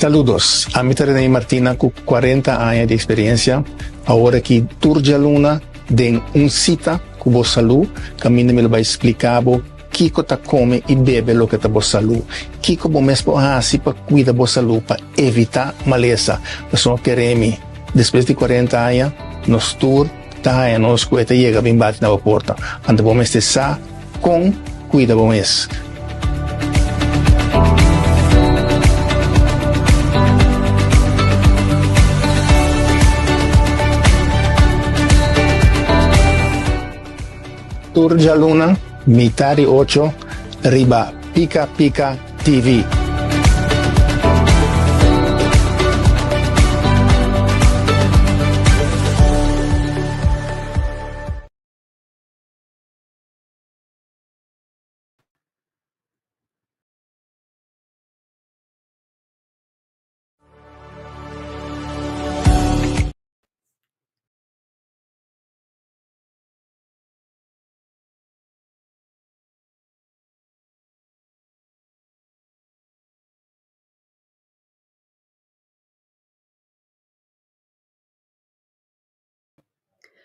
Saludos, a mí René Martina con 40 años de experiencia. Ahora aquí Turja Luna de un cita con vos salud, camino me lo va a explicar Kiko ta come e bebe lo que ta vos salud. Kiko bo mesmo así para cuidar vos salud, para evitar maleza. Persona queremi, después de 40 años, nos tour, ta nos cueta llega bem bate na porta. Ante bom este sa com cuida bom es. Turja Luna, Mitari 8, Riba Pika Pika TV.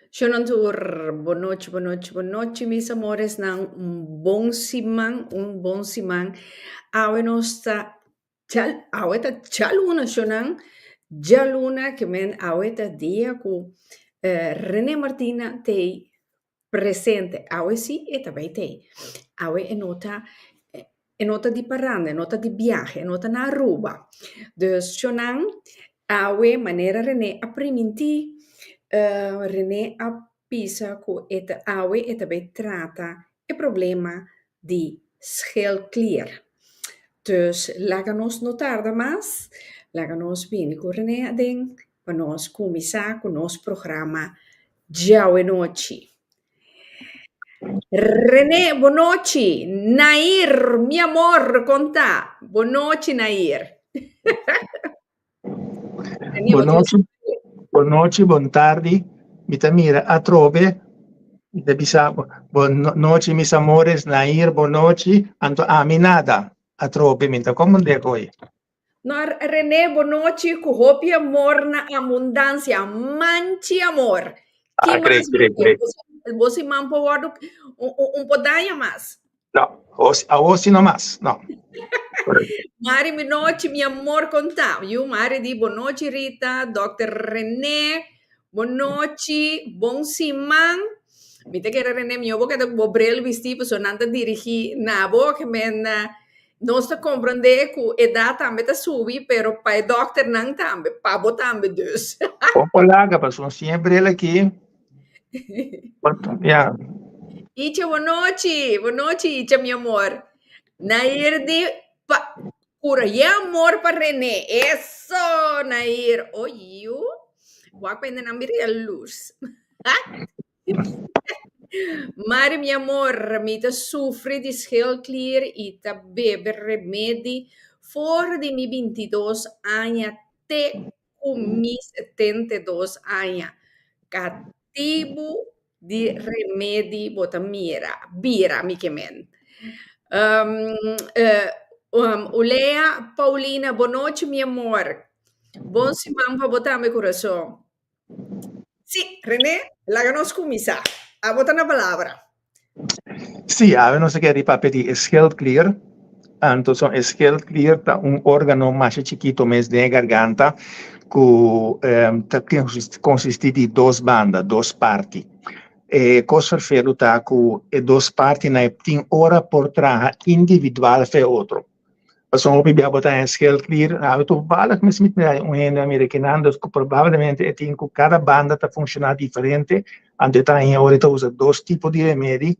Shonantur, boa noite, meus amores, um bom simang. Awe nosta, aweta chaluna shonan, jaluna que men aweta dia ku René Martina tei presente, awe si e também tei. Awe é nota de paranda, é nota de viagem, é nota na Aruba. Dus shonan, awe maneira René apriminti. René Pisa ku eta awe eta bij trata e problema di schelklier. Dus laten ons notar mas, laten ons binnen ku René ding, van ons commissar ku ons programma Jau e Noci. René, bonoci, Nair, mi amor, conta. Bonoci, Nair. Buon noche, buon tardi, mitamira, a trove, buon noche, mis amores, Nair, buon noche, anto aminada, a trove, minta, como de coi? No, René, buon noche, cu hopi amor na abundância, manchi amor. Que mais? Você mampo podaia mais? No, a osi no más, no. Mari, mi noite, mi amor, conta. Eu, Mari, di buon noche, Rita, Dr. René, buon noche, bom simang. Mite que René, mi boca de bobrel vestido, sonando dirigi na boca, men non sta comprende que edad também tá subi, pero para o doctor não também, para também dus. Popolaga, passou sempre ele aqui. Yeah. Icha, boa noite, Icha, meu amor. Nair de pura e amor para René. Eso, Nair. Oi, eu vou aprender a mirar a luz. Mari, meu amor, me tá sofre de schelklier e tá bebe remédio fora de mi 22 anos até mi 72 anos. Cativo de remédio bota bira, mi kemen. Ulea, Paulina, boa noite, meu amor. Bom semana para botar meu coração. Sim, René, la nos começar. A botar na palavra. Sim, a não sei que papel de schelklier. Então, schelklier é órgano mais chiquito, mais de garganta, que consiste de duas bandas, duas partes. E cosa ferro tá que duas partes na tem hora por trás individual fe outro. Então, o bibia botar schelklier, tu bala que me um americano, que provavelmente tem que cada banda tá funcionar diferente, ante tá em hora tá usa dois tipos de remédio,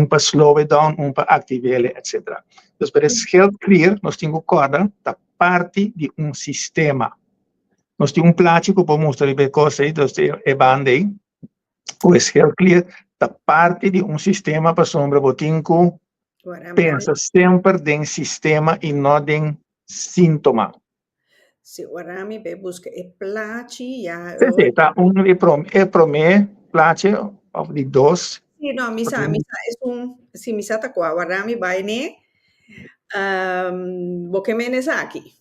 para slow it down, para ativar ele, etc. Então, para schelklier, nós temos corda da parte de sistema. Nós temos plástico para mostrar bem coisas, é banda aí, o schelklier da parte de sistema para sombra, botinco, pensa sempre em sistema e não em sintoma. Se o arame busca é plati, já. Tá, é para mim, plati, de dois. Sim, não, misa, se misa tá com o arame vai, né? Boquemenes aqui.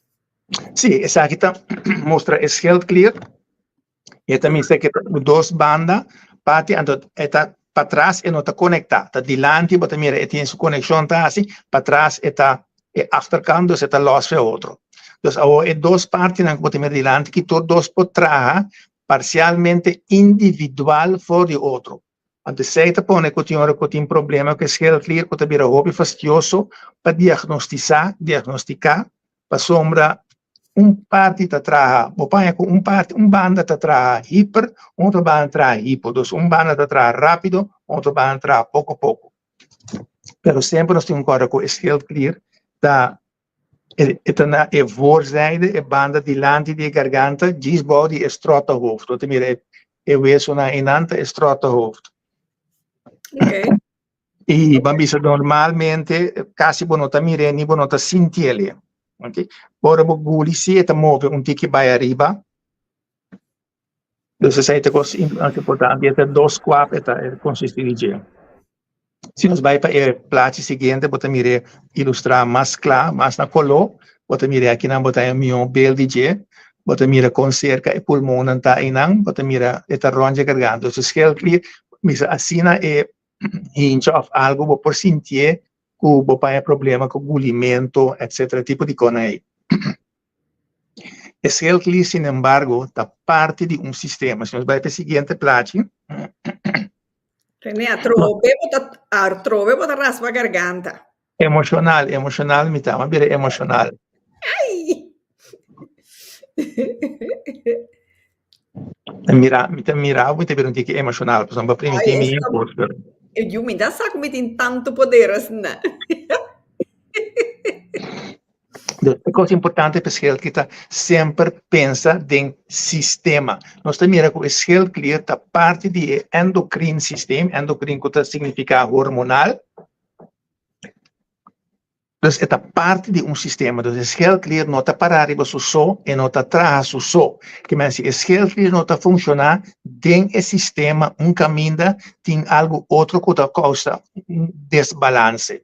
Sim, essa aqui tá, mostra o Scale Clear. E também sei que duas bandas, parte está para trás e não está conectada. Está delante, mas também tem sua conexão, tá assim, para trás e está achterkant, dus está los para outro. Dus agora, duas partes, não pode ter delante, que todos por trás, parcialmente individual for de outro. Ante sei te pone que tem um problema que Scale Clear pode vir a hobby fastidioso para diagnosticar, para sombra parte está atrás, banda está atrás hiper, outra banda atrás hipo, dus banda está atrás rápido, outra banda atrás pouco a pouco. Pero sempre nós temos agora com Scale Clear, na voorzijde, banda dilante de garganta, diz body e strota hoofd. Wat meer wees na inante e strota hoofd. Ok. E bambisa normalmente, quasi bonota mire, ni bonota sintiele. Okay? Ora buguli si eta move un tique vai arriba. Dus é te cos importante, eta dos quap eta consiste di ge. Se nós vai para o plate seguinte, bota mire ilustrar mais claro, mais na color, bota mire aqui na bota meu bel DJ, bota mire com cerca e pulmão não tá aí não, bota mire eta ronde garganta. So Scale Clear, misa assina e hinge of algo por sentir que bopa problema com bulimento, etc. tipo de coisa aí. Scale Clear, sin embargo, está parte de um sistema. Se nós vai para o seguinte plate. René, trove bota raspa garganta. Emocional, mi tama, bire emocional. Ai! Miravo e te pergunti che emocional, per esempio, prima che mi imposto. E io mi da sa come tem tanto poder, assim, né? A coisa importante para Scale Clear sempre pensa em sistema. Nós temos que o Scale Clear está parte do endocrine sistema, endocrine que significa hormonal. Então, é parte de sistema. Então, Scale Clear não está para arriba só e não está atrás só. Que mais Scale Clear não está funcionando dentro do sistema, caminho tem algo outro que causa desbalance.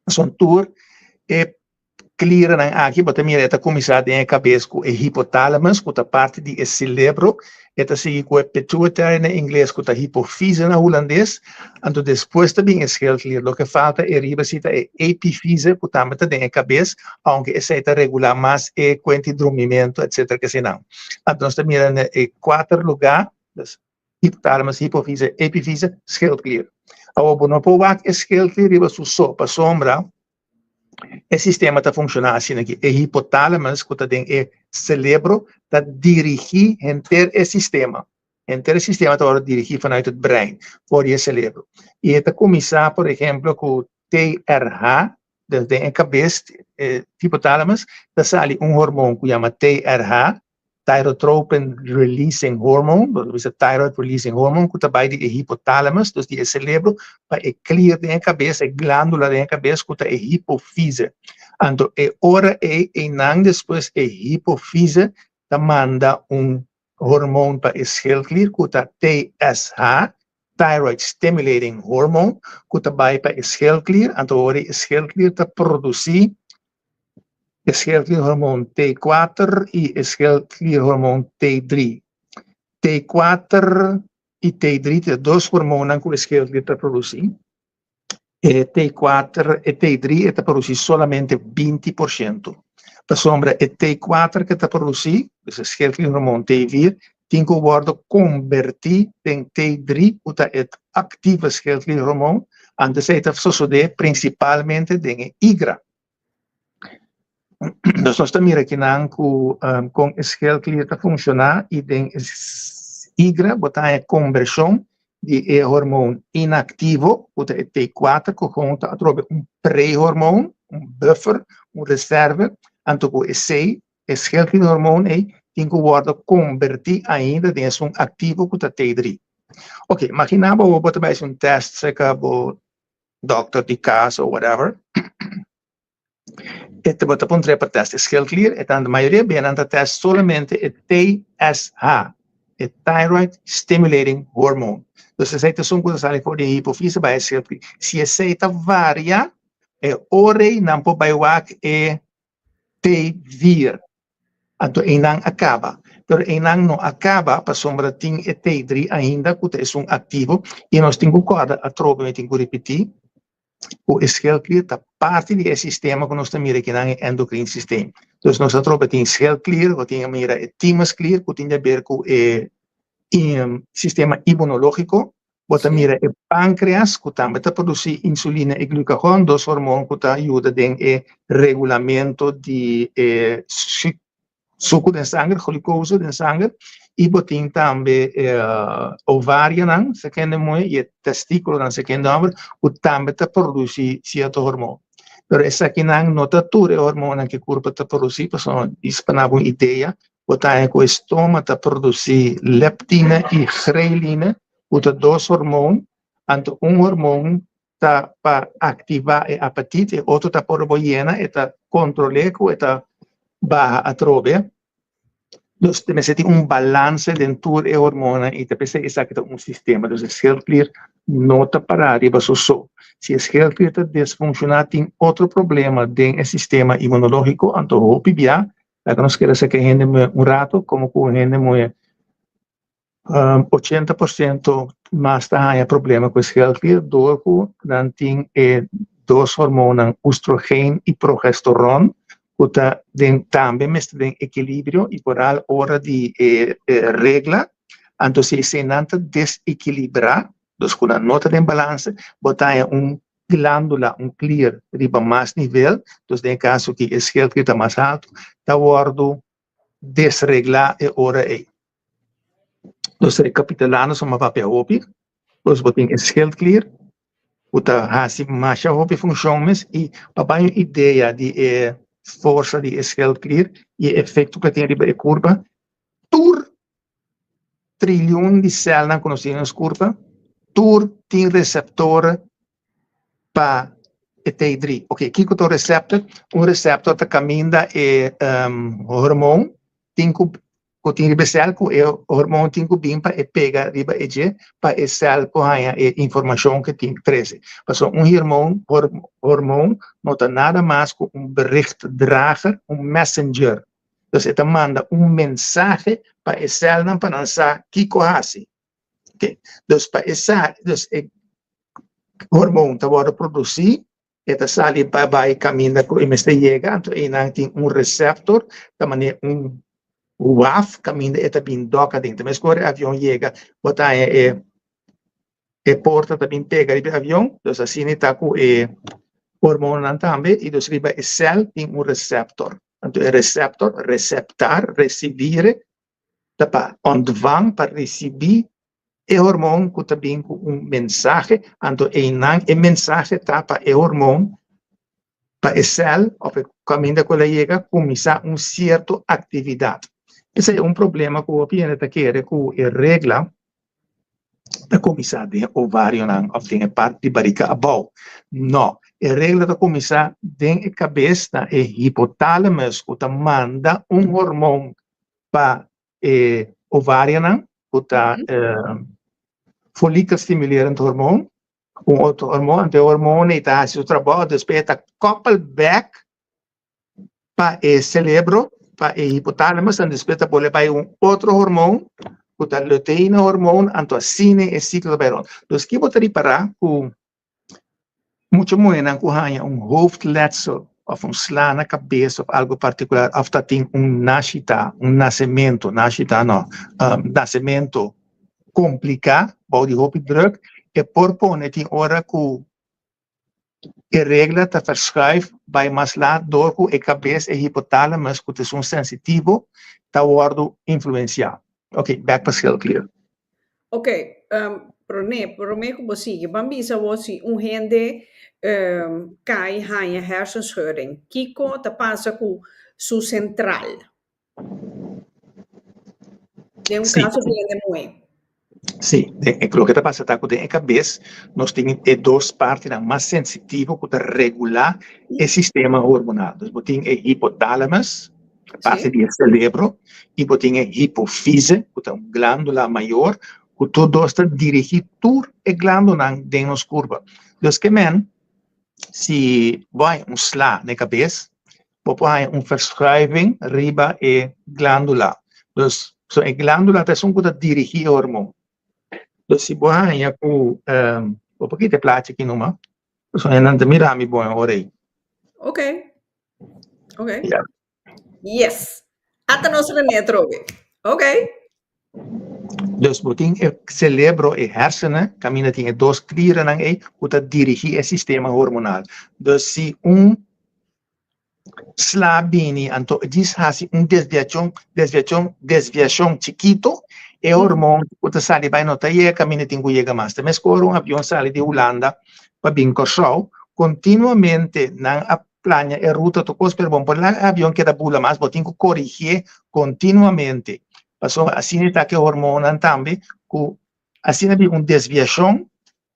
São tour clear aqui, mas também está começado em cabeça com o hipotálamos, que é parte do cérebro, está seguido com o pituitary em inglês, com a hipofise na holandês, então depois também é Scale Clear. O que falta é a epifise, que também está em cabeça, aunque essa está regular mais e quanto de dormimento, etc. que se não. Então, também em 4 lugares, hipotálamos, hipofise, epifise, Scale Clear. Agora, não pode ver Scale Clear e você só para sombra. O sistema está funcionando assim aqui. O hipotálamo, que tem o cérebro, está dirigindo inteiro o sistema. Inteiro o sistema está dirigido vanuit het brein, por o cérebro. E está começar, por exemplo, com o TRH, desde a cabeça, hipotálamo, está saindo hormônio que chama TRH, Thyrotropin Releasing Hormone, dat is het Thyroid Releasing Hormone, que trabalha de hipotálamos, dus die cérebro, para clear de cabeça, glândula de cabeça, que é hipofise. Então, ora não depois hipofise, manda hormônio para Scale Clear, que é TSH, Thyroid Stimulating Hormone, que trabalha para Scale Clear, então, ora Scale Clear está produzir Scale Clear hormone T4 e Scale Clear hormone T3. T4 e T3 são dois hormônios que o Scale Clear está produzindo. T4 e T3 está produzindo somente 20%. Para sombra, é T4 que está produzindo, o Scale Clear hormone T4, tem que o convertir em T3, que é ativo Scale Clear hormone, antes de suceder principalmente em IGRA. Nós estamos aqui com Scale Clear está funcionar e tem IGRA, botar a conversão de hormônio inativo, que é T4, que conta a pré-hormônio, buffer, reserva, então o Scale Clear hormônio tem que convertir ainda em ativo que é T3. Ok, imaginava que botar mais teste, seja o doctor de casa ou whatever. Este bota para para teste Scale Clear, a maioria bem anda teste somente o TSH, o Thyroid Stimulating Hormone. Então, se essa são coisas ali por hipofise, vai ser se essa varia, ore não pode vai e T4. Então, enang acaba. Pero enang não acaba, para sombra tem e T3 ainda, que é um ativo, e nós temos que a tropa, nós temos que repetir, o schildklier está parte do sistema que nós temos aqui no endocrino sistema. Então, nossa tropa tem schildklier, que tem mira thymusklier, que tem a ver com o sistema imunológico, que mira o pâncreas, que também produz insulina e glucagon, dois hormônios que ajudam no regulamento de suco de sangue, glucose de sangue, e botin também ovário, se quer e testículo, se quer que também produz certo hormônio. Pero essa aqui não está tudo o hormônio que o corpo produz, porque isso para uma ideia, botar que o estômago produz leptina e grelina, que dois hormônios, então hormônio está para ativar o apetite, outro está para boiena, está controlar, está baja a trobe. Dus temos balance dentro do hormônio e depois é um sistema. Dus o schildklier não está parado, é só. Se o schildklier está desfuncionado, tem outro problema dentro do sistema imunológico, então o PBA, nós queremos que a gente rato, como que a gente 80% mais tem problema com o schildklier, do que tem dois hormônios, estrogênio e progesterona, que também tem equilíbrio e por a hora de regla, então se não desequilibrar, então quando não tem balance, botar glândula, clear, riba mais nível, então em caso que o schildklier está mais alto, está hora desreglar a hora aí. Então recapitulando, somos papel óbvio, então botem o schildklier, está assim mais óbvio funções e para uma ideia de força de schildklier e efeito que tem a curva, tur trilhão de células conhecidas curva, tur tem receptor para T3. Ok, que é o receptor? Receptor que caminha hormônio, tem que cell que o hormônio tem que vir para pegar riba para a célula que a informação que tem presa. Então, hormônio não é nada mais que berichtdrager, messenger. Então, ele manda mensagem para a célula para lançar o que corre. Okay. Então, para essa, o hormônio está produzir, ele sai para caminhar e me chega, então ele tem receptor, também o WAF caminha e também doca dentro, mas quando o avião chega, botar a porta também pega o avião, então assim está com o hormônio também, e então a célula tem receptor. Então o receptor, receptar, receber, para ontvang, para receber o hormônio que também com mensagem, então a mensagem está para o hormônio, para a célula, ou para caminho quando ela chega, começar certa atividade. Esse é problema que o pianeta quer com a regla da comissão de ovário ou tem parte de barriga abaixo. Não, a regla da comissão tem a cabeça e hipotálamos que manda hormônio para ovário, que está folículo estimulante hormônio, outro hormônio, o hormônio está a seu trabalho, depois está coupled back para o cérebro, para o hipotálamos, e depois está levar outro hormônio, que está luteína hormônio, então assim é o ciclo do Bayron. Então, aqui vou reparar que muito moeda que há hoofdletsel, ou slá na cabeça, ou algo particular, ou tem nascimento complicado, body hoofddruk, e por pone tem hora que a regra te verschuift bij masla door a cabeça e hipotálamos que são sensitivos, está worden influenciado. Ok, back para schildklier. Ok, prometo que você bambisa você gente cai hanha hersenschudding. Kiko te passa com su central. De caso de muito. Sim, o que está passando com a cabeça, nós temos duas partes mais sensitivas que regular o sistema hormonal. Nós temos o hipotálamos, a parte do cérebro, e temos a hipofise, que é uma glândula maior, que tudo está dirigido toda a glândula dentro da curva. Então, se vai slá na cabeça, Popeye verschuiving riba e glándula. Dus so e glándula é um que dirige o hormônio. Dus se boa é com o pouquinho de plate aqui numa, so é não mira mi bom orei. Okay. Okay. Ja. Yes. Até nós René trobe. Okay. Dus botin e cerebro e hersenen, camina tem dois klieren nang e, que dirige o sistema hormonal. Dus se slabini, anto diz hasi desviação chiquito, e hormônio que sali vai nota e camina tem que chegar mais. Mas quando avião sali de Holanda para vir Kosovo, continuamente na plania e ruta to cos per bom, por lá avião que da bula mais, botin que corrigir continuamente. Passou assim está que o hormônio também, que assim é desviação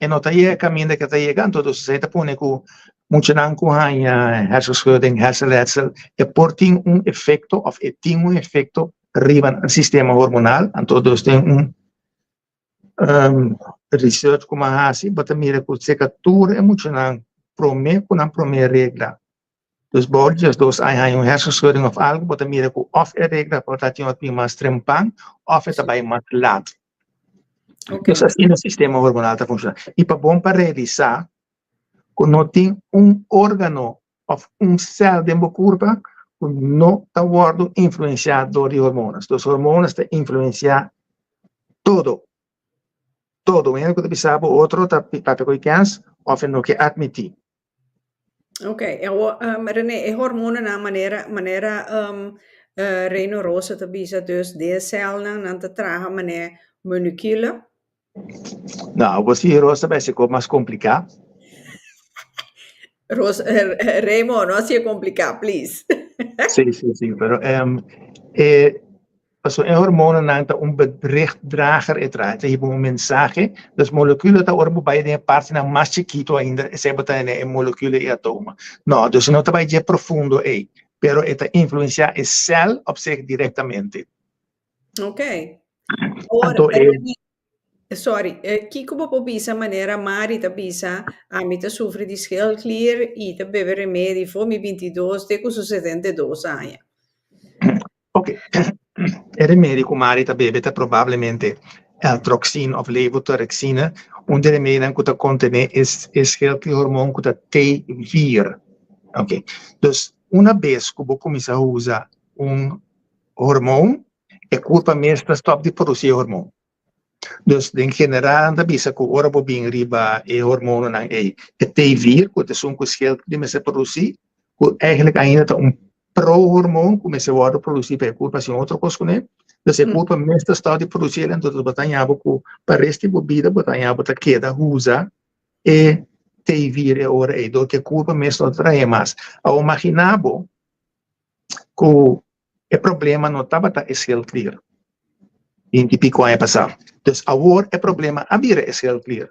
e nota e camina que está chegando, todo isso está põe que muito não com a hersenschudding, hersenletsel, e portem efeito, of tem efeito riba no sistema hormonal, en todos tem research como assim, mas mira que se captura é muito não prome com a primeira regra. Dus boljes, dus hij hersenschudding of algo, mas mira que of é regra, portanto tem uma mais trempang, of é também mais lat. Okay. Dus assim o sistema hormonal está funcionando. E para bom para realizar, quando tem órgano ou célula dentro da curva, não está sendo influenciado por hormonas. Os hormonas estão influenciando tudo. Tudo. O que você sabe, outro está para câncer, ou não que admitir. Ok, René, hormonen na maneira Reino Rosa te bisa dus de cellen aan te tragen maneira molecule. Não, você Rosa vai ser mais complicado. Remo, não se complicar, please. Sim, pero also hormonen nanta berichtdrager etra, tem mensagem das moléculas da orbo by de parte na mais chiquito ainda, se bota em molécula e atoma. Não, dus não tá vai de profundo aí, pero eta influencia a cell op zich diretamente. Ok. Sorry, kijk op bisa maneira Mari te bisa a mi te sofre di schildklier e te bebe remedi voor mi 22 te con 72 anos. Ok. E remédio que Mari te bebe te provavelmente L-troxine of levotiroxine, un remédio que te contém schildklier hormone que te T4. Ok. Dus uma vez que você começa a usar hormone, é culpa mesmo stop de produzir hormone. Dus in general anda bisa que ora bo bem riba e hormono na e T4 que são que scheld de se produzir, que eigenlijk ainda pro-hormoon começa a produzir per culpa se outro coisa né. Dus é culpa mesmo está de produzir então do batanhabo que para este bebida batanhabo tá queda usa e T4 ora e do que culpa mesmo trai mais. Ao imaginabo que o problema não estava tá scheld clear. In die pico anos passado. Dus agora é problema abrir a scheld clear.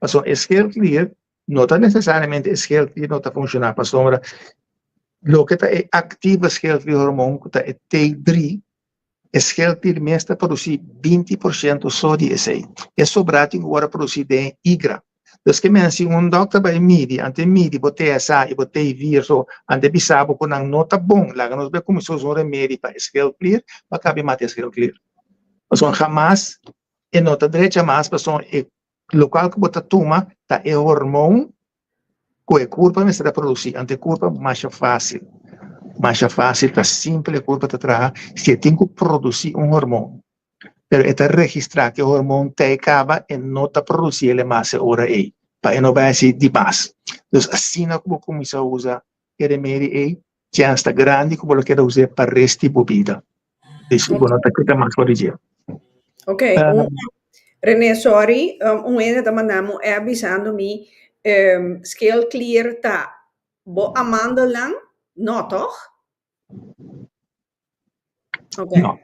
Então, a scheld clear não está necessariamente a scheld clear não está funcionando. Então, o que está ativo a scheld clear hormônio que está é T3, a scheld clear mesmo está produzir 20% só de esse. E sobrado agora produzir de IGRA. Dus que se doctor vai medir, ante medir, botar essa e botar vírus, ante bisabo com não nota bom, lá nós vemos como se usa remédio para scheld clear, para caber mais scheld clear. Então, jamás, e nota direita, mas, o local que você toma, tá é hormônio, que é culpa, mas está produzir. Ante culpa, mais fácil. Mais fácil, tá simples, culpa tá trabalhar. Se tem que produzir hormônio. Pero é registrar que o hormônio te acaba e não tá produzir ele mais hora aí. Para não vai ser de mais. Então, assim, como começa a usar o remédio aí, já está grande, como eu quero usar para o resto da vida. Isso, não tá aqui mais por dia. Ok, René, sorry, ene da mandamo é avisando-me, scale clear tá, bo amanda lang, não, toch? Ok. No,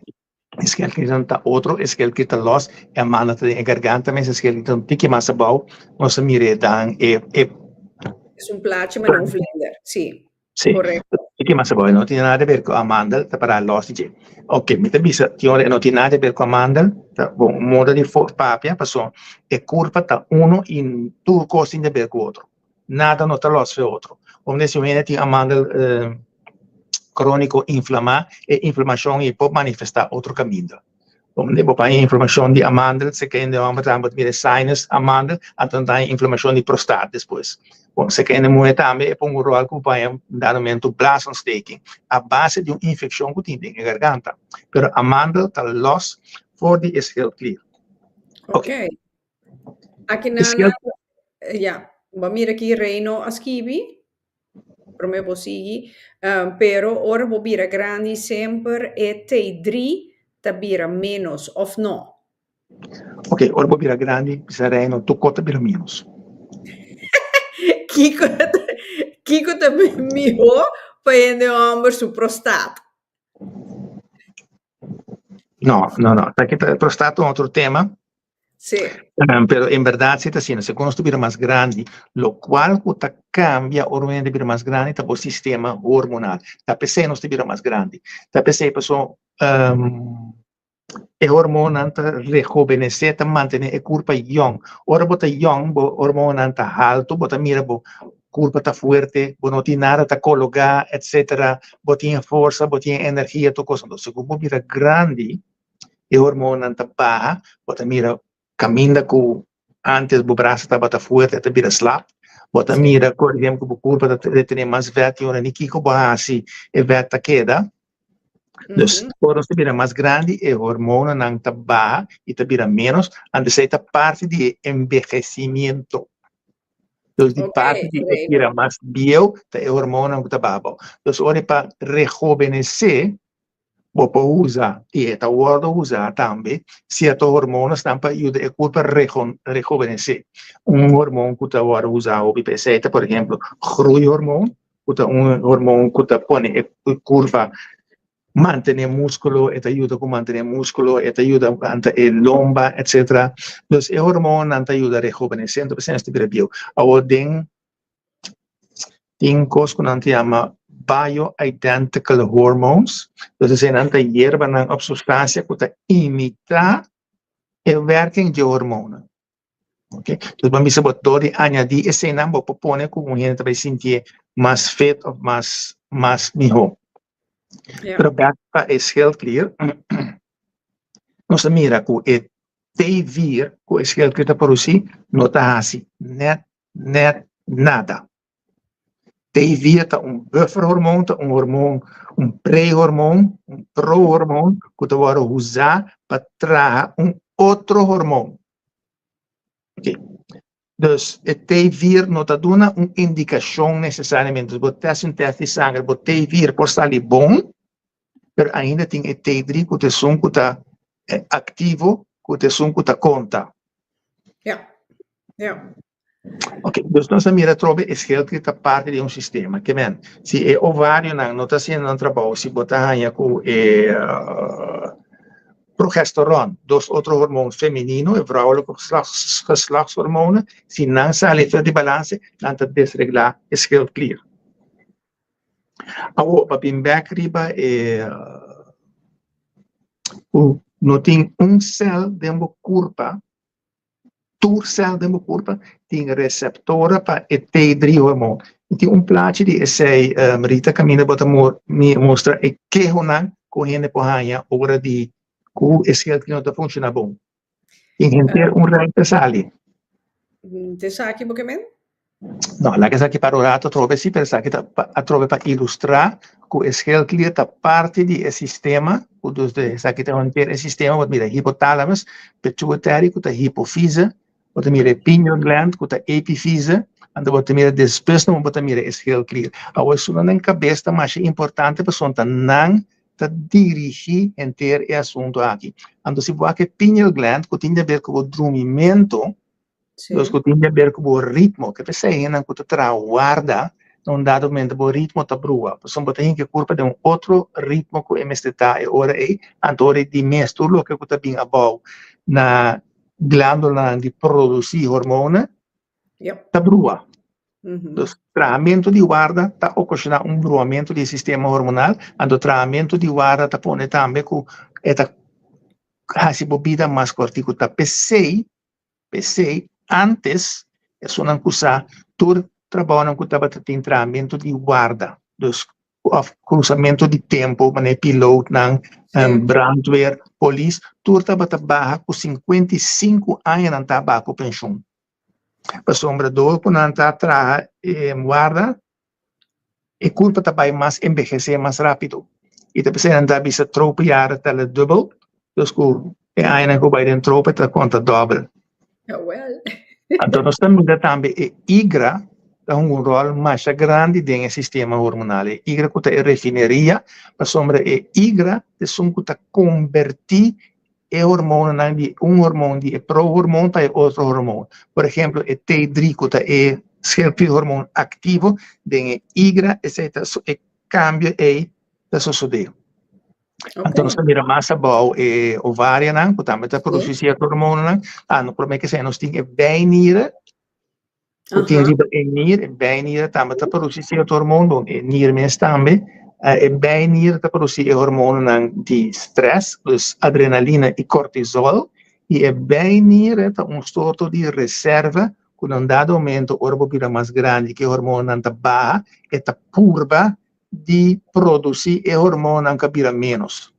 scale clear tá outro, scale clear tá los, é amanda tá em garganta, mas scale clear tá tique mais abau, nossa mire dan é plaatje, mas não vlinder, sim. Sì, che ma se vuoi, non tiene nada a ver con amandel, para l'ostice. Ok, mi te bisa, non tiene nada a ver con amandel, un modo di papia, passo, e curva ta uno in tu costi in de ver con otro. Nada no te los fe otro. Om se viene ti amandel crônico inflamar, e inflamação e pode manifestar outro caminho. Como de botar inflamação de amândel, se quer ainda vamos ter sinus amândel, então tem inflamação de prostate depois. Bom, se quer ainda também é um rol que vai dar momento blasontsteking, a base de uma infecção que tem na garganta. Pero amândel está los for the schildklier. Ok. Aqui na ja, mira aqui reino a skibi, per me possigi, pero ora bobira grandi sempre e te 3 tabira menos of no. Ok, ora bobira grandi, sereno, tu cota bira menos. Kiko te miho, pende amber su prostato. No, perché il prostato è un altro tema. Sì. Pero en verdad, si te sientes, cuando estuviera más grande, lo cual te cambia, ormai estuviera más grande, tu sistema hormonal. Ta PC no estuviera más grande. Ta PC pasó, e hormona anta rejuvenecer, ta mantiene e curpa young. Ora bota young, bo hormona anta alto, bota mira, bo curpa ta fuerte, bo no tiene nada ta colocar, etcétera, bo tiene fuerza, bo tiene energía, to cosa. Entonces, como mira grande, e hormona anta baja, bota mira, caminha com antes o braço estava fuerte, até vira slap. Bota mira, por exemplo, o corpo de ter mais vete, ora nem que assim, e vete queda. Então, quando se vira mais grande, o hormônio não está baixo e está vira menos, antes esta parte de envelhecimento. Então, de parte de vira mais bio, o hormônio não está baixo. Então, ora para rejuvenescer, você usa, e esta hora usa também, certos hormônios para ajudar o corpo a rejuvenescer. Hormônio que está agora usa o BPC, por exemplo, hormônio, que é hormônio que põe a curva manter músculo, ajuda a manter músculo, ajuda a manter lomba, etc. Então, o hormônio ajuda a rejuvenescer, então, você está bem. Agora, tem coisas que não se chama bioidentical hormones, dus zijn een aantal hiervan op substantie que imita el werking de hormonen. Okay? Dus vamos a poder añadir ese nombre para poner como gente vai sentir mais fit ou mais mejor. Pero para el schildklier, nós mira que o T4 que o schildklier está produzindo, não está assim, net nada. T4 é bufferhormoon, hormoon, pré-hormoon, pro-hormoon, que te wordt usar para trazer outro hormoon. Ok. Dus het T4 não te dá uma indicação necessariamente. Se você tem um teste de sangue, o T4 pode estar ali bom, mas ainda tem o T3 que te som que está ativo, que te som que está conta. Ja. Ok, dus nós mira trove é que está parte de um sistema, que vem, se o ovário não está sendo um trabalho, se botar aí com progesterona, dos outros hormônios femininos, e vrouwelijke geslachtshormonen, se não sai de balance, não está desreglar a schildklier. Agora, para bem riba, não tem cel dentro da curva, cel dentro da curva, tem receptora para o T3 hormônio. Tem plaatje die zei, Marita Camina, bota me mostra e que honan correndo por aí, hora de que esse que não está funcionando bom. Tem gente reto sali. Te sa aqui porque men? No, la que sa aqui para o rato trove si per sa que trove para ilustrar que esse que está parte de sistema, que dos de sa que tem um sistema, bota mira hipotálamos, pituitary, que está hipofise, bota mira pineal gland, que está epifise. Anda bota mira depois não bota mira schildklier. Agora isso não é cabeça, mas é importante para sonta não te dirigir inteiro o assunto aqui. Então se você pineal gland que tem a ver com o dormimento, dos que tem a ver com o ritmo, que você ainda que te guarda num dado momento o ritmo tá brua. Então bota que culpa de outro ritmo que está e ora aí, antore de mês tudo que está bem above na glândula de produzir hormônio. Tá brua. O tratamento de guarda está ocasionando bruamento do sistema hormonal, e o tratamento de guarda está pondo também com esta bebida mais cortico. Tá PC antes é só não usar todo trabalho que estava tendo tratamento de guarda. Dus of cruzamento de tempo, mané piloto ng brandweer, police, turta ba trabaha com 55 anos ng tabaco pensão. Para sombra do, quando anta traha guarda, e culpa também mais envelhecer mais rápido. E depois anda bisa tropa jaren tellen dubbel, dus ku eindigen bij den tropa te conta dobbel. Oh, well. Então nós também também é IGRA dá rol mais grande dentro do sistema hormonal. IGRA que é refineria, para sombra é IGRA de som que convertir e hormônio de hormônio de pro-hormônio para outro hormônio. Por exemplo, é T3 que é hormônio ativo, dentro IGRA, etc. É cambio aí da suceder. Então, nós temos a massa boa e ovária, que também está produzindo hormônio. No problema que nós temos bijnieren. O temos nier, bijnieren também está produzindo hormônio. Nier mesmo também. Bijnieren está produzindo hormônio de stress, dus adrenalina e cortisol. E bijnieren está sorto de reserva, que num dado momento, o corpo vira mais grande, que o hormônio está baixo, está curva de produzir e hormônio que vira menos.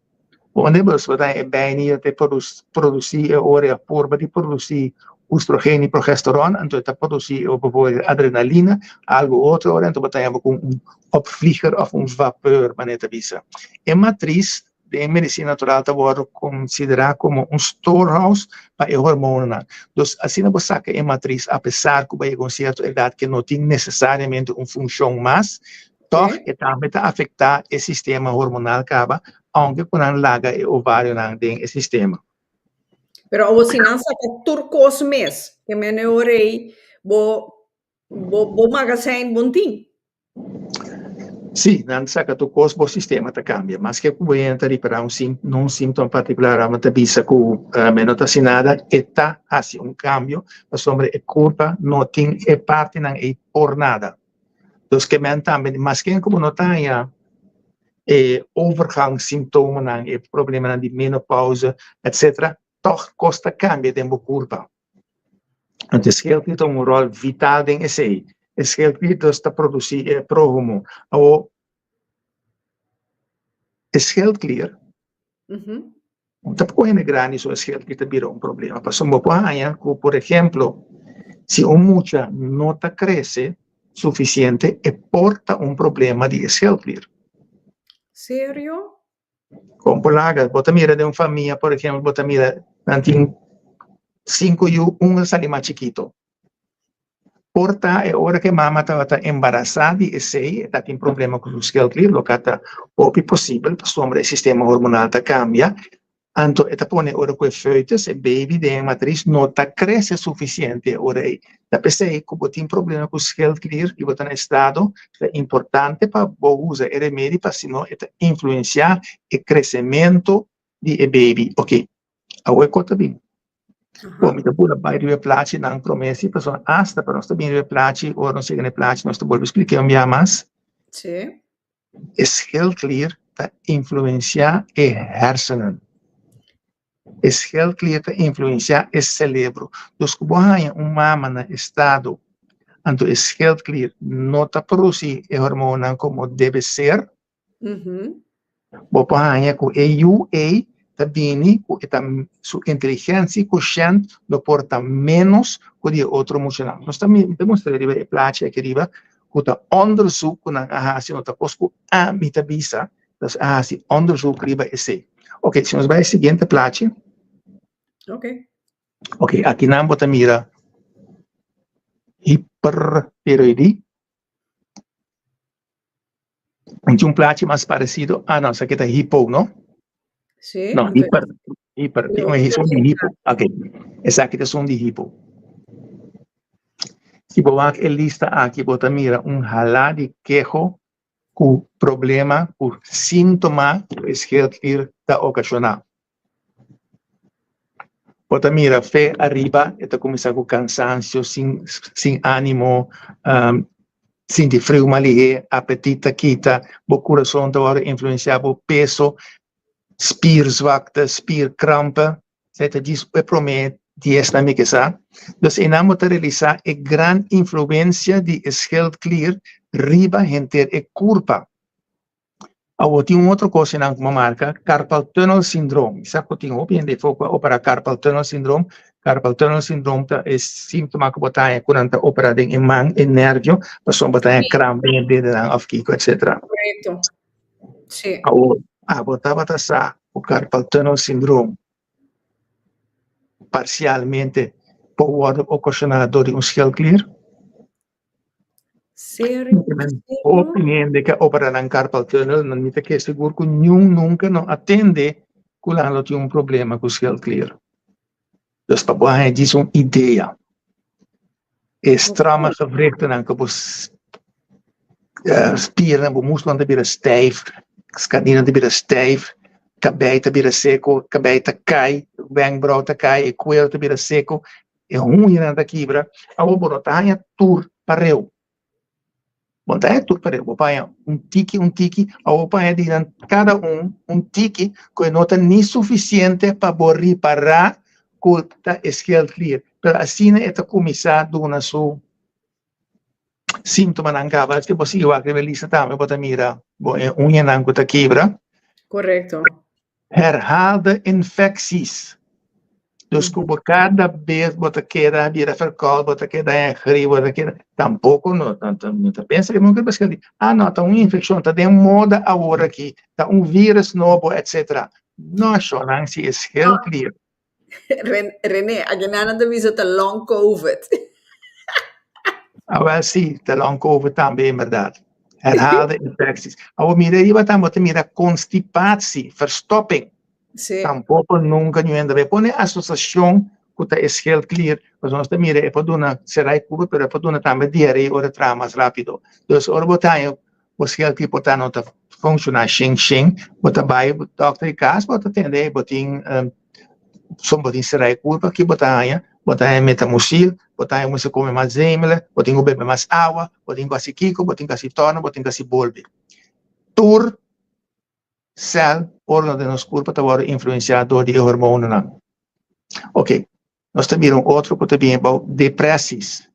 Onde você vai bem de produzir a curva de produzir estrogênio e progesterona, então está produzir adrenalina, algo outro, então você tem com opvlieger of vapor, maneta bisa. A matriz de medicina natural está considerada como storehouse para o hormônio. Então, assim você saca a matriz, apesar que vai com certa idade que não tem necessariamente uma função mais, toch também afeta o sistema hormonal acaba, aunque quando laga o ovário não tem o sistema. Pero você não sabe turcos mês, que me neurei, bo magazine bontim. Sim, não sabe que o sistema tá cambia, mas que o entra para um síntoma particular, a mata bisa que não está assinada, está assim cambio, a sombra é culpa, não tem parte não é por nada. Dus que men também, mas quem como não tem overgangssymptomen, problemen de menopauze, etc., toch costa cambia de curva. Het is heel niet een rol vital in esse. Het is heel niet dus te produceren pro-hormoon. Es heel clear. Dat pode negrar isso, es heel que te vira problema. Para somos por ejemplo, si un mucha nota crece suficiente e porta problema de health clear. Sério? Como polagas, bota mira de uma família, por exemplo, bota mira, tem 5 e sale mais chiquito. Porta é hora que mama estava embarazada e sei, tem problema com o health clear, lo que está possível, para sombra o sistema hormonal cambia. Então, esta põe ora com efeitos, e baby de matriz não cresce suficiente ora aí. Da pessoa que tem problema com o health clear e botar no estado, é importante para usar o remédio para senão influenciar o crescimento de baby. Ok, agora conta bem. Bom, então por bairro de plate não promessa, pessoal, hasta para nós também de plate ou não chega no plate, nós vamos explicar mais. Sim. O health clear para influenciar o hersenen. Es heel clear para influenciar o cérebro. Dus que você mama no estado, então es heel clear não está produzindo o hormônio como deve ser. Você com EUA também com sua inteligência consciente lo porta menos que de outro emocional. Nós também demonstramos a prática aqui riba que está onderzoek na ahasi no taposco a mitabisa, das ahasi onderzoek riba esse. Ok, se nós vai seguinte prática. Ok, aqui na bota mira hipertiroidi. Tem prática mais parecido. Não, isso aqui está hipo, não? Sim. Não, hiper, tem uma som de hipo. Ok, essa aqui é som de hipo. Se você lista aqui, bota mira halá de queijo com problema, com síntoma que o health clear está ocasionando. Bota mira, fé arriba, está começando com cansancio, sem ânimo, sem frio, malie, apetite quita, o coração está influenciado o peso, spierzwakte, spierkrampen, etc. Diz é promete de esta miquesa. Dus enamo te realizar a grande influência de health clear riba gente e curva. Agora, tem outra coisa na marca, carpal tunnel syndrome. Sabe que tem de foco para carpal tunnel syndrome. Carpal tunnel syndrome é síntoma que botar quando opera em mão, em nervio, passou botar crampo em dedo, etc. Correto. Sim. Agora, botar o carpal tunnel syndrome parcialmente pode ocasionar dor de schildklier. Sério? Opinião de que opera na carpal tunnel, não me que seguro que nunca não atende quando tem problema com schildklier. Dus para boa diz uma ideia. Stramme gewrichten dan que os spieren, os músculos te bira stijf, scadina te bira stijf, cabelo te bira seco, cabelo te cai, wenkbrauw te cai, e cuello te bira seco, e unha na quebra, a o borotanha tur pareu. Montanha tur pareu, o pai tiki, a o pai diran cada tiki que não tem nem suficiente para reparar que está schildklier. Pero assim é que começar a dar seu síntoma na cava, se possível, a revelista também pode mirar, unha na que quebra. Correto. Herhaalde infecties. Dus cada vez bota queda, vira verkoud, bota queda em rio, bota queda. Tampouco, não pensa que nunca vai escrever. Não, está uma infecção, está de moda agora aqui, está vírus novo, etc. Não, só não se é schildklier. René, a gente não visa de long COVID. Wel, sim, de long COVID também, verdade. Herhaalde infecties. Agora, mira, também mira constipatie, verstopping. Sim. Tampouco nunca não entra. Põe associação com a schildklier, mas nós também é para dar será curva, mas para dar também diarreia ou entrar mais rápido. Então, ora botar o schildklier botar não tá funcionar xing, botar vai doctor em casa, botar atender, botar botar será curva que botar metamucil, botar você come mais zemela, botar beber mais água, botar quase kiko, botar quase torno, botar quase bolbe. Tur cel órgano de nosso corpo está influenciado de hormonas. Ok, nós também outro que também é depressões.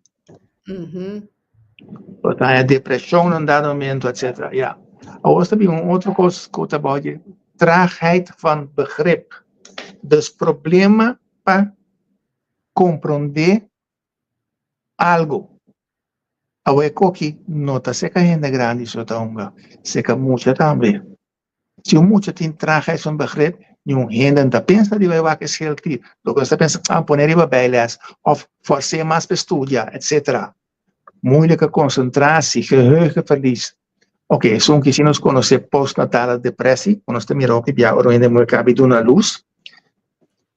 A depressão num dado momento, etc. Ja. Agora também outra coisa que está de traagheid van begrip. Dus problema para compreender algo. Agora aqui não está seca gente grande isso tá seca muito também. Se muito tem traagheid van begrip, não gente não pensa de vai que schildklier. Logo você pensa poner iba bijles of forcer mais para estudar, etc. Moeilijke concentratie, geheugenverlies. Ok, são que se nós conhecer postnatal depressie, nós também ook já oriënte moet cabe doen a luz.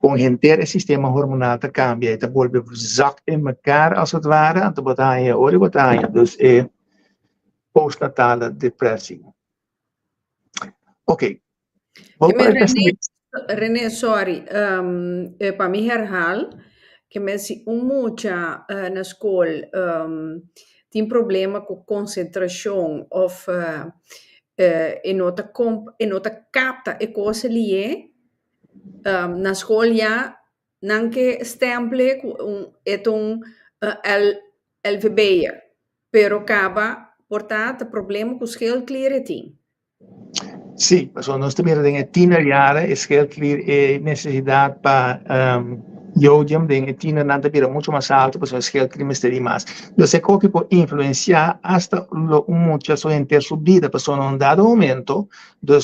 Com o sistema hormonal te cambia, het volve zak in elkaar als het ware, en te botaien, dus postnatale depressie. Ok. René, sorry, para mim herhaal, que me si mucha na escola tem problema com concentração of e nota capta e coisa ali na escola já não que stemple é LVB, pero acaba portar problema com schildklier tem. Sim, mas nós também temos 10 jaar schildklier e necessidade para jodium, tem 10 não também muito mais alto, porque o schildklier mistério mais. Então, se que pode influenciar hasta muito a sua intersubida, para um dado momento, então,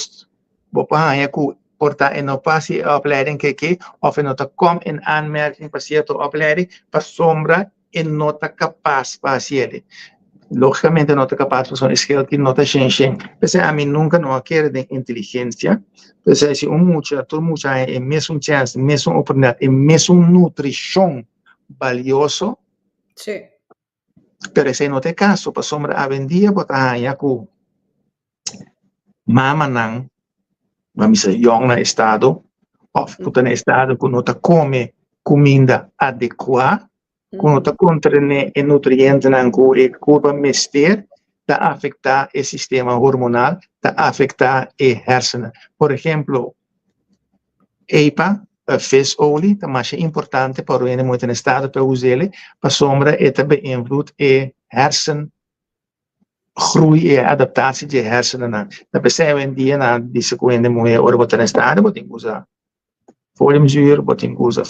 portar en opassie opleiding que of en nota kom in aanmerking para certa opleiding para sombra en nota capaz para ele. Logicamente nota capaz para son skill que nota shen. Pues a mí nunca no quiere de inteligencia. Pues si todo mucho es mesmo chance, mesmo oportunidad, es mesmo nutrición valioso. Sí. Pero ese no te caso para sombra a vendia botar ya ku mama nang mas jong na estado, of que na estado que não come comida adequada, que não contém nutrientes na curva mister, está afetar o sistema hormonal, está afetar o hersenen. Por exemplo, EPA, visolie, é mais importante para o muito estado para usar, para sombra e beïnvloed o hersen groei en adaptatie de hersenen. Dat beseffen we in die na die seconde moe ora botar in estado, botin usa foliumzuur, botin usa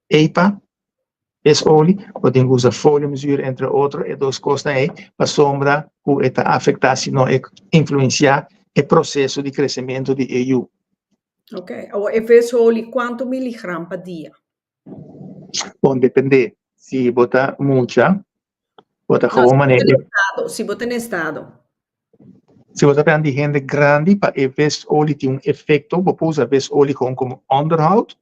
EPA, es olie, botin usa foliumzuur entre outro, e dos costa aí, para sombra, com esta afetação não influenciar o processo de crescimento de EU. Ok, o FSOLI quanto miligram per dia? Bom, depende. Se botar muita, botar No, como maneira. si botar in estado. Se você prende gente grande, para o VS-olie tem efeito, você usa VS-olie como onderhoud,